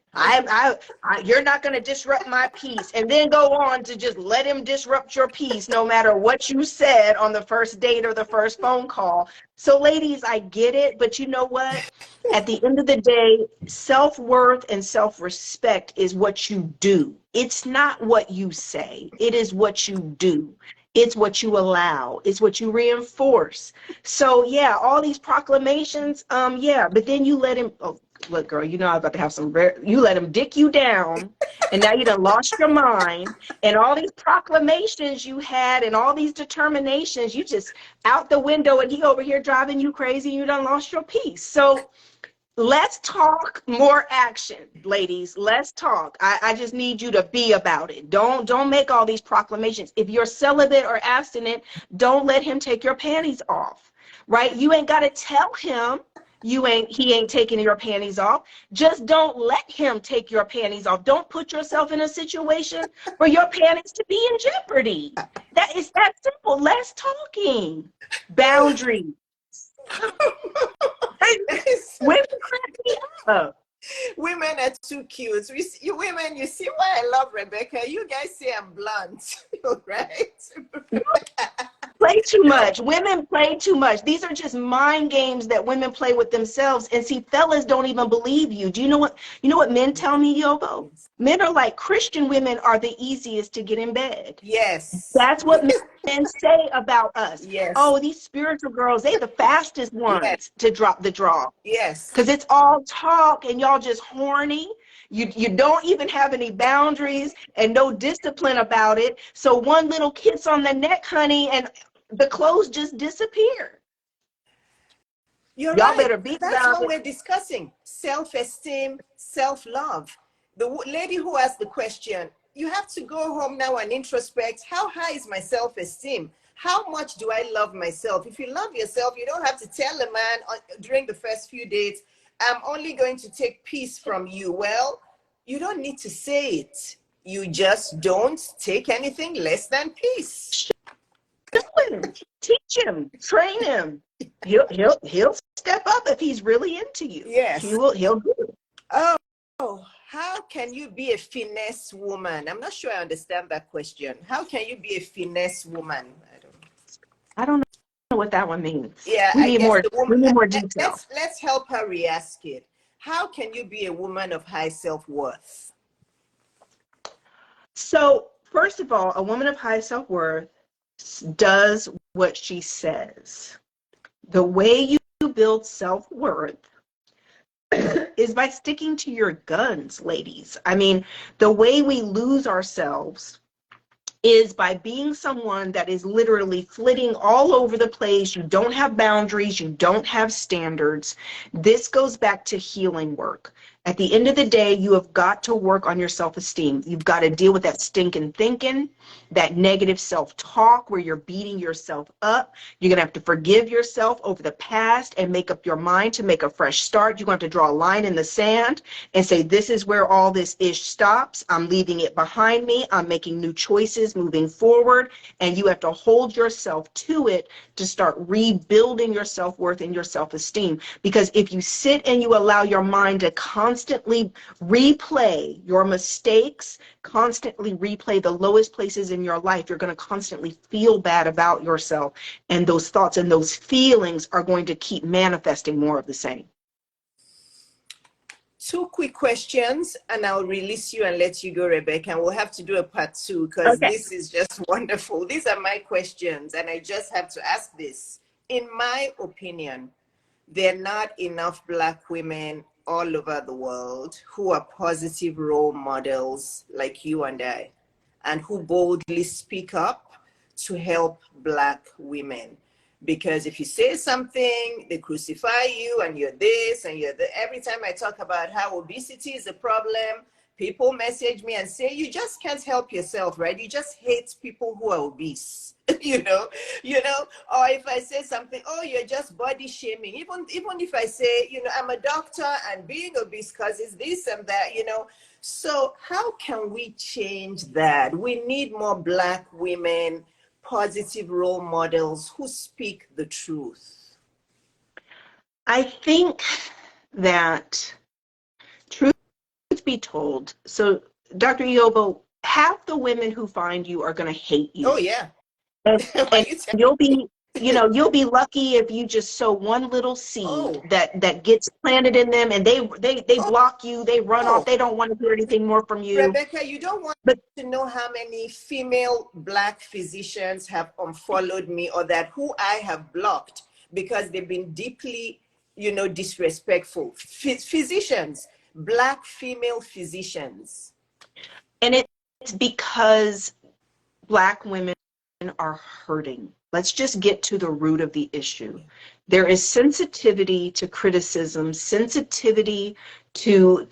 You're not going to disrupt my peace. And then go on to just let him disrupt your peace no matter what you said on the first date or the first phone call. So ladies, I get it. But you know what? At the end of the day, self-worth and self-respect is what you do. It's not what you say. It is what you do. It's what you allow. It's what you reinforce. So yeah, all these proclamations, yeah, but then you let him, oh, look, girl, you know I'm about to have some, you let him dick you down, and now you done lost your mind, and all these proclamations you had and all these determinations, you just out the window, and he over here driving you crazy, you done lost your peace. So Let's talk more action, ladies. Let's talk. I just need you to be about it. Don't make all these proclamations. If you're celibate or abstinent, don't let him take your panties off. Right? You ain't gotta tell him he ain't taking your panties off. Just don't let him take your panties off. Don't put yourself in a situation for your panties to be in jeopardy. That is that simple. Less talking. Boundaries. Women crack me up. Women are too cute. You women, you see why I love Rebecca? You guys say I'm blunt, right? Play too much. Women play too much. These are just mind games that women play with themselves. And see, fellas don't even believe you. Do you know what men tell me, Yobo? Men are like, Christian women are the easiest to get in bed. Yes. That's what men say about us. Yes. Oh, these spiritual girls, they the fastest ones Yes. to drop the draw. Yes. Because it's all talk and y'all just horny. You don't even have any boundaries and no discipline about it. So one little kiss on the neck, honey, and the clothes just disappear. You're Y'all right. better be That's about what it. we're discussing. Self-esteem, self-love. The lady who asked the question, you have to go home now and introspect. How high is my self-esteem? How much do I love myself? If you love yourself, you don't have to tell a man during the first few dates, I'm only going to take peace from you. Well, you don't need to say it. You just don't take anything less than peace. Show him, teach him, train him. He'll step up if he's really into you. Yes. He'll do it. Oh, how can you be a finesse woman? I'm not sure I understand that question. How can you be a finesse woman? I don't know what that one means. Yeah, We I need guess more. the woman. We need more detail. Let's help her re-ask it. How can you be a woman of high self-worth? So, first of all, a woman of high self-worth does what she says. The way you build self-worth is by sticking to your guns, ladies. I mean, the way we lose ourselves is by being someone that is literally flitting all over the place. You don't have boundaries, you don't have standards. This goes back to healing work. At the end of the day, you have got to work on your self-esteem. You've got to deal with that stinking thinking, that negative self-talk where you're beating yourself up. You're going to have to forgive yourself over the past and make up your mind to make a fresh start. You're going to have to draw a line in the sand and say, this is where all this ish stops. I'm leaving it behind me. I'm making new choices moving forward. And you have to hold yourself to it to start rebuilding your self-worth and your self-esteem. Because if you sit and you allow your mind to constantly replay your mistakes, constantly replay the lowest places in your life, you're going to constantly feel bad about yourself. And those thoughts and those feelings are going to keep manifesting more of the same. Two quick questions and I'll release you and let you go, Rebecca. And we'll have to do a part 2 because This is just wonderful. These are my questions and I just have to ask this. In my opinion, there are not enough Black women all over the world who are positive role models like you and I, and who boldly speak up to help Black women. Because if you say something, they crucify you and you're this and you're that. Every time I talk about how obesity is a problem, people message me and say, you just can't help yourself, right? You just hate people who are obese, you know, or if I say something, oh, you're just body shaming. Even if I say, I'm a doctor and being obese causes this and that, So how can we change that? We need more Black women, positive role models who speak the truth. I think that, truth be told, so Dr. Iyabo, half the women who find you are going to hate you. Oh, yeah. And you'll be, you'll be lucky if you just sow one little seed that gets planted in them, and they block you, they run off, they don't want to hear anything more from you. Rebecca, you don't want to know how many female Black physicians have unfollowed me or that who I have blocked because they've been deeply, disrespectful. Physicians, Black female physicians. And it's because Black women are hurting. Let's just get to the root of the issue. There is sensitivity to criticism, sensitivity to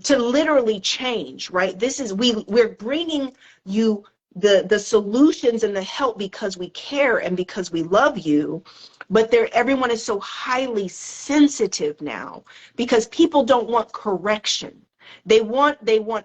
literally change, right? This is, we're bringing you the solutions and the help because we care and because we love you, but everyone is so highly sensitive now because people don't want correction. They want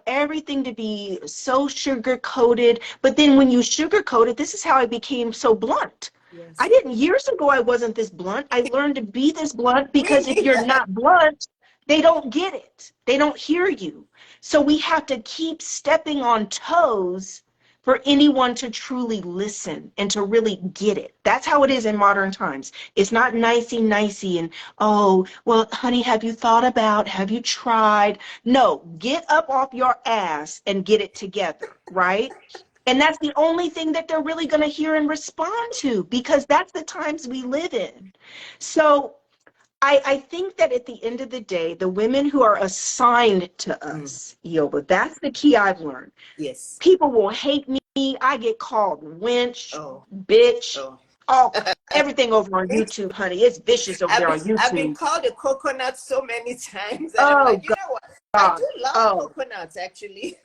everything to be so sugar coated, but then when you sugarcoat it, this is how I became so blunt. Yes. Years ago I wasn't this blunt. I learned to be this blunt because if you're not blunt, they don't get it. They don't hear you. So we have to keep stepping on toes for anyone to truly listen and to really get it. That's how it is in modern times. It's not nicey and, oh, well, honey, have you thought about, have you tried? No, get up off your ass and get it together, right? And that's the only thing that they're really going to hear and respond to, because that's the times we live in. So I think that at the end of the day, the women who are assigned to us, Iyabo, that's the key I've learned. Yes. People will hate me. I get called wench, bitch, everything over on YouTube, honey. It's vicious over there on YouTube. I've been called a coconut so many times. And Oh, I'm like, you God. know what? I do love coconuts, actually.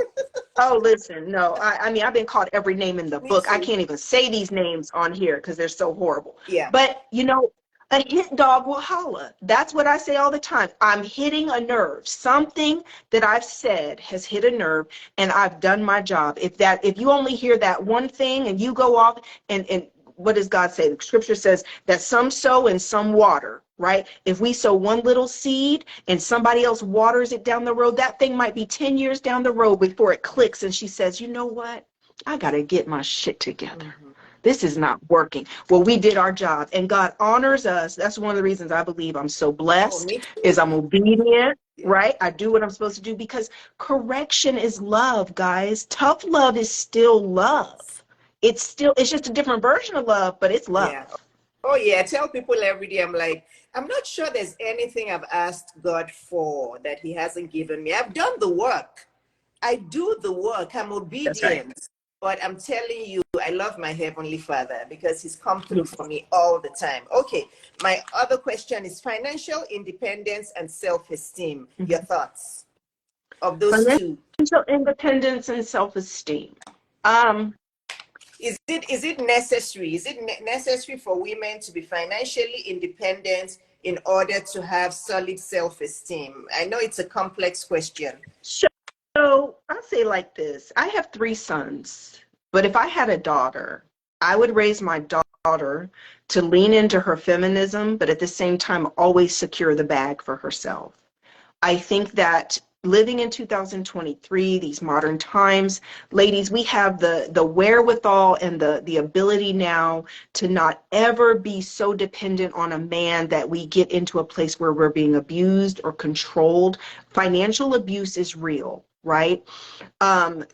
Oh, listen, no. I mean, I've been called every name in the book. I can't even say these names on here because they're so horrible. Yeah. But, you know, a hit dog will holla. That's what I say all the time. I'm hitting a nerve. Something that I've said has hit a nerve, and I've done my job. If you only hear that one thing and you go off and what does God say? The scripture says that some sow and some water, right? If we sow one little seed and somebody else waters it down the road, that thing might be 10 years down the road before it clicks and she says, you know what? I got to get my shit together. This is not working. Well, we did our job, and God honors us. That's one of the reasons I believe I'm so blessed, is I'm obedient, right? I do what I'm supposed to do because correction is love, guys. Tough love is still love. It's just a different version of love, but it's love. Yeah. Oh, yeah. I tell people every day, I'm like, I'm not sure there's anything I've asked God for that he hasn't given me. I've done the work. I do the work. I'm obedient. Right. But I'm telling you, I love my Heavenly Father because he's come through for me all the time. Okay, my other question is financial independence and self-esteem. Your thoughts of those two? Financial independence and self-esteem. Is it necessary? Is it necessary for women to be financially independent in order to have solid self-esteem? I know it's a complex question. So I'll say like this. I have 3 sons, but if I had a daughter, I would raise my daughter to lean into her feminism, but at the same time, always secure the bag for herself. I think that living in 2023, these modern times, ladies, we have the wherewithal and the ability now to not ever be so dependent on a man that we get into a place where we're being abused or controlled. Financial abuse is real. Right?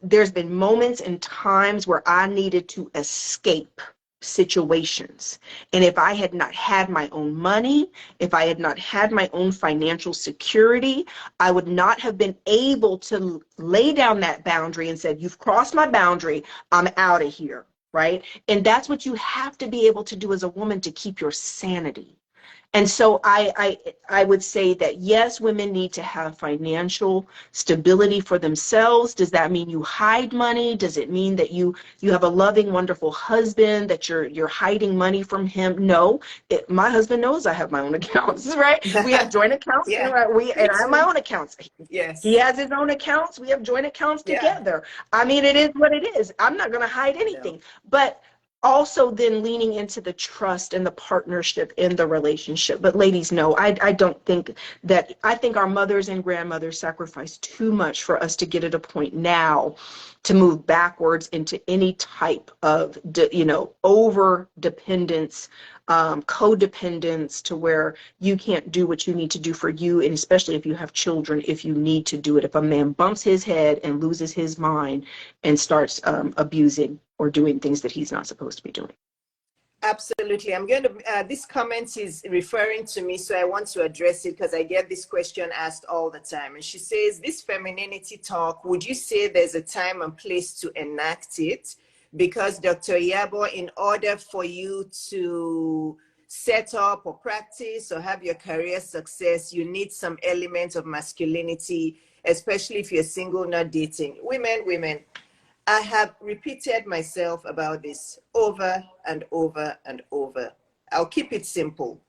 There's been moments and times where I needed to escape situations. And if I had not had my own money, if I had not had my own financial security, I would not have been able to lay down that boundary and said, you've crossed my boundary, I'm out of here. Right? And that's what you have to be able to do as a woman to keep your sanity. And so I would say that, yes, women need to have financial stability for themselves. Does that mean you hide money? Does it mean that you have a loving, wonderful husband, that you're hiding money from him? No, my husband knows I have my own accounts, right? We have joint accounts, and I have my own accounts. Yes. He has his own accounts. We have joint accounts together. I mean, it is what it is. I'm not going to hide anything. No. But also then leaning into the trust and the partnership in the relationship. But ladies, no, I don't think that, I think our mothers and grandmothers sacrificed too much for us to get at a point now to move backwards into any type of, over dependence, codependence, to where you can't do what you need to do for you, and especially if you have children, if you need to do it. If a man bumps his head and loses his mind and starts abusing or doing things that he's not supposed to be doing. Absolutely. I'm going to, this comment is referring to me, so I want to address it because I get this question asked all the time. And she says, this femininity talk, would you say there's a time and place to enact it? Because Dr. Iyabo, in order for you to set up or practice or have your career success, you need some element of masculinity, especially if you're single, not dating. Women, I have repeated myself about this over and over and over. I'll keep it simple.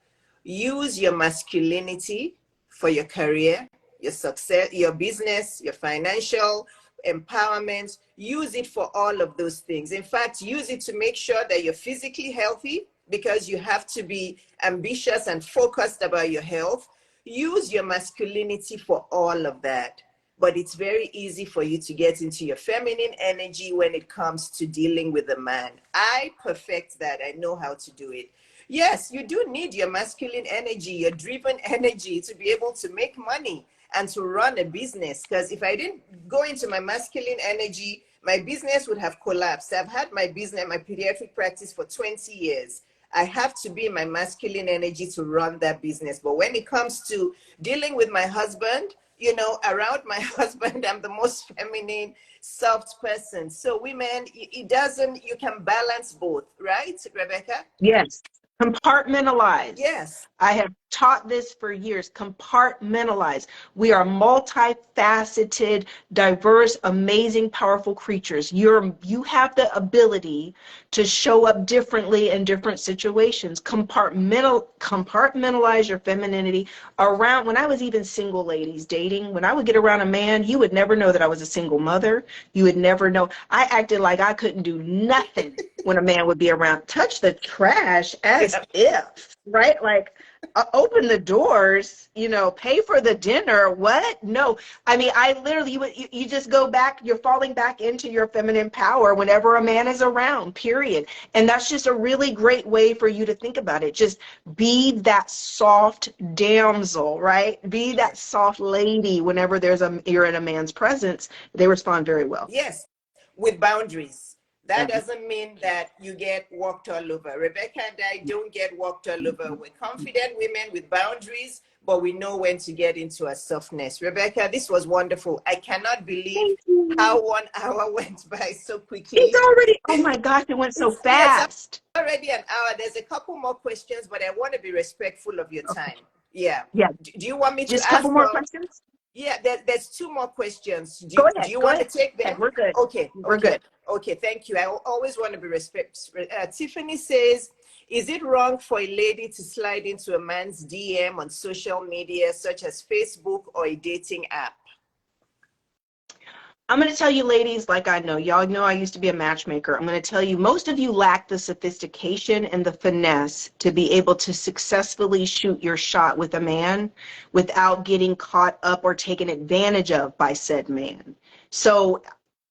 Use your masculinity for your career, your success, your business, your financial empowerment. Use it for all of those things. In fact, use it to make sure that you're physically healthy, because you have to be ambitious and focused about your health. Use your masculinity for all of that. But it's very easy for you to get into your feminine energy when it comes to dealing with a man. I perfect that. I know how to do it. Yes, you do need your masculine energy, your driven energy to be able to make money and to run a business. Because if I didn't go into my masculine energy, my business would have collapsed. I've had my business, my pediatric practice for 20 years. I have to be in my masculine energy to run that business. But when it comes to dealing with my husband, you know, around my husband, I'm the most feminine, soft person. So women, it doesn't, you can balance both, right, Rebecca? Yes. Compartmentalize. Yes. I have taught this for years. Compartmentalize. We are multifaceted, diverse, amazing, powerful creatures. You have the ability to show up differently in different situations. Compartmentalize your femininity. Around when I was even single, ladies, dating, when I would get around a man, you would never know that I was a single mother. You would never know. I acted like I couldn't do nothing when a man would be around. Touch the trash as if, right? Like, open the doors, you know, pay for the dinner. What? No. I mean, I literally, you just go back, you're falling back into your feminine power whenever a man is around, period. And that's just a really great way for you to think about it. Just be that soft damsel, right? Be that soft lady whenever you're in a man's presence. They respond very well. Yes, with boundaries. That Yeah. doesn't mean that you get walked all over. Rebecca and I don't get walked all over. We're confident women with boundaries, but we know when to get into our softness. Rebecca, this was wonderful. I cannot believe Thank you. how 1 hour went by so quickly. It's already, oh my gosh, it went so Yes, fast. already an hour. There's a couple more questions, but I want to be respectful of your Okay. time. Yeah. Yeah. Do you want me Just a to couple ask more for? questions? Yeah, there's 2 more questions. Go Do ahead. you Go want to ahead. take them? We're good. Okay, We're okay, good. okay. Thank you. I always want to be respectful. Tiffany says, is it wrong for a lady to slide into a man's DM on social media, such as Facebook or a dating app? I'm going to tell you, ladies, like I know, y'all know I used to be a matchmaker. I'm going to tell you, most of you lack the sophistication and the finesse to be able to successfully shoot your shot with a man without getting caught up or taken advantage of by said man. So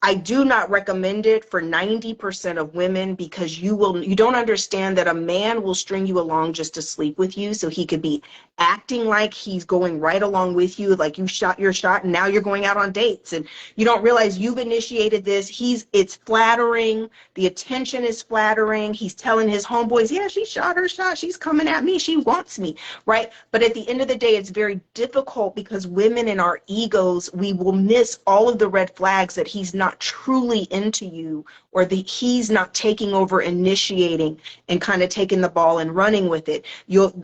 I do not recommend it for 90% of women, because you don't understand that a man will string you along just to sleep with you. So he could be acting like he's going right along with you, like you shot your shot and now you're going out on dates, and you don't realize you've initiated this. It's flattering. The attention is flattering. He's telling his homeboys, yeah, she shot her shot. She's coming at me. She wants me, right? But at the end of the day, it's very difficult, because women in our egos, we will miss all of the red flags that he's not truly into you, or that he's not taking over, initiating, and kind of taking the ball and running with it.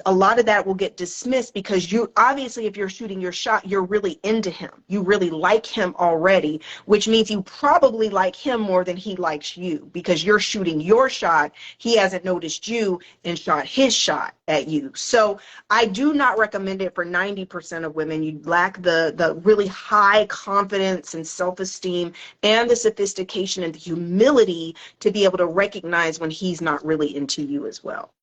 A lot of that will get dismissed, because you obviously, if you're shooting your shot, you're really into him. You really like him already, which means you probably like him more than he likes you, because you're shooting your shot. He hasn't noticed you and shot his shot at you. So I do not recommend it for 90% of women. You lack the really high confidence and self-esteem and the sophistication and the humility to be able to recognize when he's not really into you as well.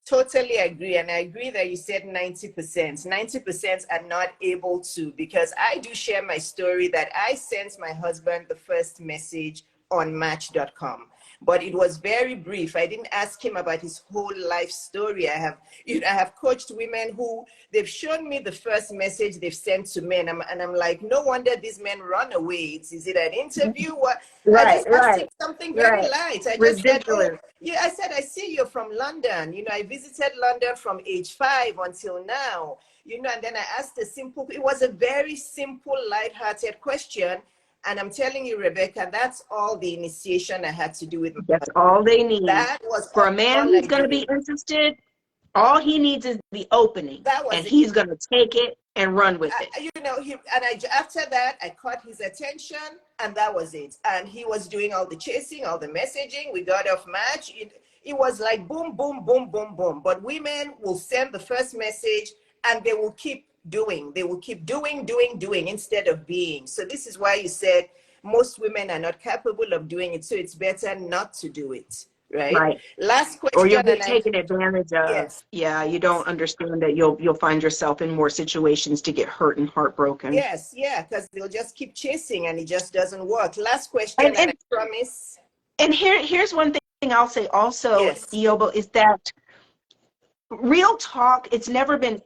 Totally agree. And I agree that you said 90%. 90% are not able to, because I do share my story that I sent my husband the first message on Match.com. But it was very brief. I didn't ask him about his whole life story. I have coached women who they've shown me the first message they've sent to men, and I'm like, no wonder these men run away. Is it an interview? What? I just asked him something very light. I just said, oh, Ridiculous. yeah. I said, I see you're from London. You know, I visited London from age 5 until now. You know, and then I asked it was a very simple, light-hearted question. And I'm telling you, Rebecca, that's all the initiation I had to do with my That's husband. all they need. That was For a man all who's I going to be did. interested, all he needs is the opening, That was and it. he's going to take it and run with it. You know, after that, I caught his attention, and that was it. And he was doing all the chasing, all the messaging. We got off match. It was like boom, boom, boom, boom, boom. But women will send the first message, and they will keep doing. They will keep doing instead of being. So this is why you said most women are not capable of doing it. So it's better not to do it, right? Right. Last Or you'll question, get and I taken advantage of. yes. Yeah, you don't understand that you'll find yourself in more situations to get hurt and heartbroken. Yes, yeah, because they'll just keep chasing and it just doesn't work. Last question, And and I and promise. and here's one thing I'll say also, Yes. Iyabo, is that real talk, it's never been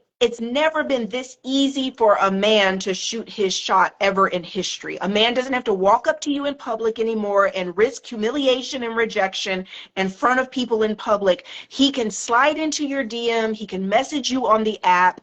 this easy for a man to shoot his shot ever in history. A man doesn't have to walk up to you in public anymore and risk humiliation and rejection in front of people in public. He can slide into your DM, he can message you on the app.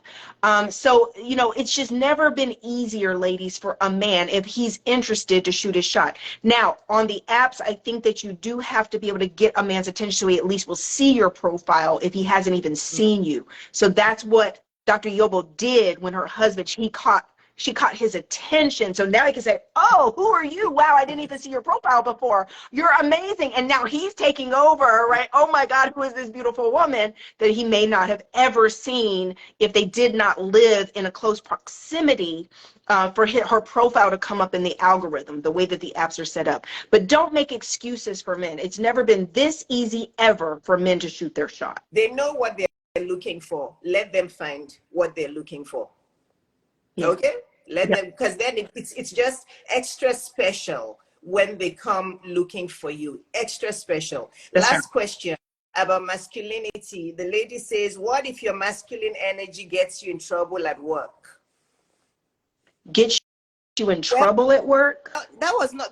So, it's just never been easier, ladies, for a man, if he's interested, to shoot his shot. Now, on the apps, I think that you do have to be able to get a man's attention so he at least will see your profile if he hasn't even seen you. So that's what Dr. Iyabo did when her husband, she caught his attention. So now he can say, oh, who are you? Wow, I didn't even see your profile before. You're amazing. And now he's taking over, right? Oh my God, who is this beautiful woman that he may not have ever seen if they did not live in a close proximity for her profile to come up in the algorithm, the way that the apps are set up. But don't make excuses for men. It's never been this easy ever for men to shoot their shot. They know what they're looking for. Let them find what they're looking for. Yeah. Okay? Let Yeah. them, because then it's just extra special when they come looking for you. Extra special. That's right. Last question about masculinity. The lady says, what if your masculine energy gets you in trouble at work? Get you in Well, trouble at work?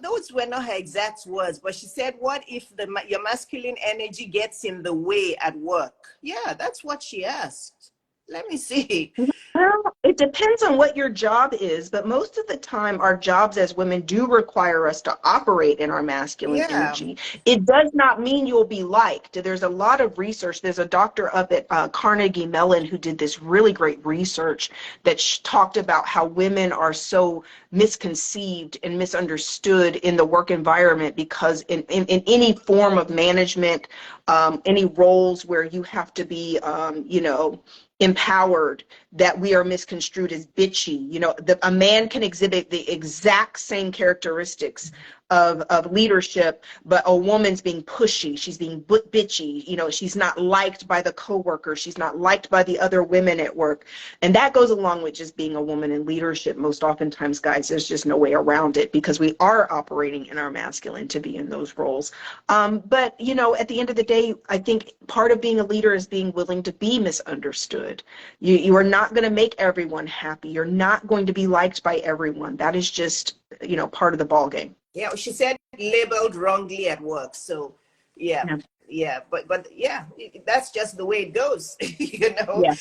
those were not her exact words, but she said, what if your masculine energy gets in the way at work? Yeah, that's what she asked. Let me see. Well, it depends on what your job is, but most of the time our jobs as women do require us to operate in our masculine Yeah. energy. It does not mean you'll be liked. There's a lot of research. There's a doctor up at Carnegie Mellon who did this really great research that talked about how women are so misconceived and misunderstood in the work environment because in any form of management, any roles where you have to be, empowered, that we are misconstrued as bitchy. A man can exhibit the exact same characteristics of leadership, but a woman's being pushy, she's being bitchy, she's not liked by the coworkers, she's not liked by the other women at work. And that goes along with just being a woman in leadership. Most oftentimes, guys, there's just no way around it because we are operating in our masculine to be in those roles. But at the end of the day, I think part of being a leader is being willing to be misunderstood. You are not going to make everyone happy. You're not going to be liked by everyone. That is just, part of the ball game. Yeah, she said labeled wrongly at work. So yeah. Yeah. Yeah, but yeah, that's just the way it goes. Yeah.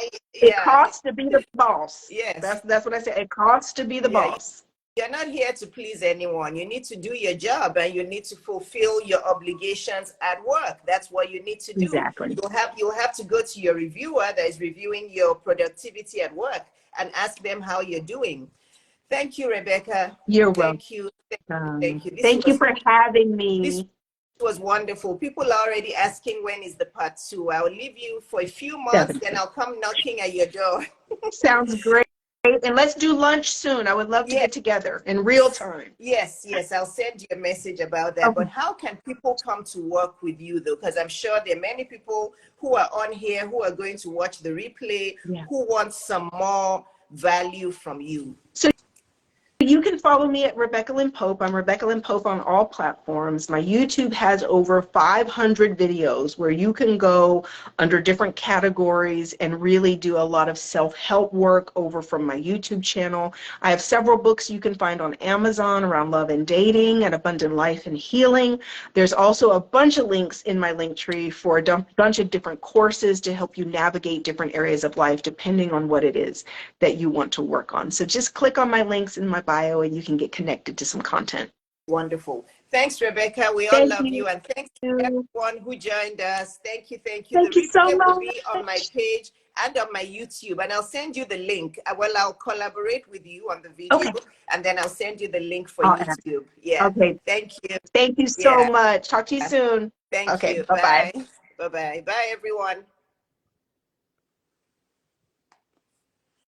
It Yeah, costs to be the boss. yes. That's what I say. It costs to be the Yeah, boss. you're not here to please anyone. You need to do your job and you need to fulfill your obligations at work. That's what you need to do. Exactly. You'll have to go to your reviewer that is reviewing your productivity at work and ask them how you're doing. Thank you, Rebecca. You're welcome. Thank you. Thank you. Thank you for having This me. was wonderful. People are already asking when is the part 2. I'll leave you for a few months, Definitely. then I'll come knocking at your door. Sounds great. And let's do lunch soon. I would love to Yes. get together in real time. Yes, I'll send you a message about that. Okay. But how can people come to work with you, though? Because I'm sure there are many people who are on here who are going to watch the replay, Yeah. who want some more value from you. So you can follow me at Rebecca Lynn Pope. I'm Rebecca Lynn Pope on all platforms. My YouTube has over 500 videos where you can go under different categories and really do a lot of self-help work over from my YouTube channel. I have several books you can find on Amazon around love and dating and abundant life and healing. There's also a bunch of links in my link tree for a bunch of different courses to help you navigate different areas of life depending on what it is that you want to work on. So just click on my links in my bio bio and you can get connected to some content. Wonderful. Thanks, Rebecca. We all Thank love you. And thanks to everyone who joined us. Thank you. Thank you. The Thank you so replay will much. be on my page and on my YouTube. And I'll send you the link. I'll collaborate with you on the video. Okay. And then I'll send you the link for YouTube. Yeah. Okay. Thank you. Thank you so much. Talk to you soon. Thank Okay. you. Bye-bye. Bye. Bye-bye. Bye, everyone.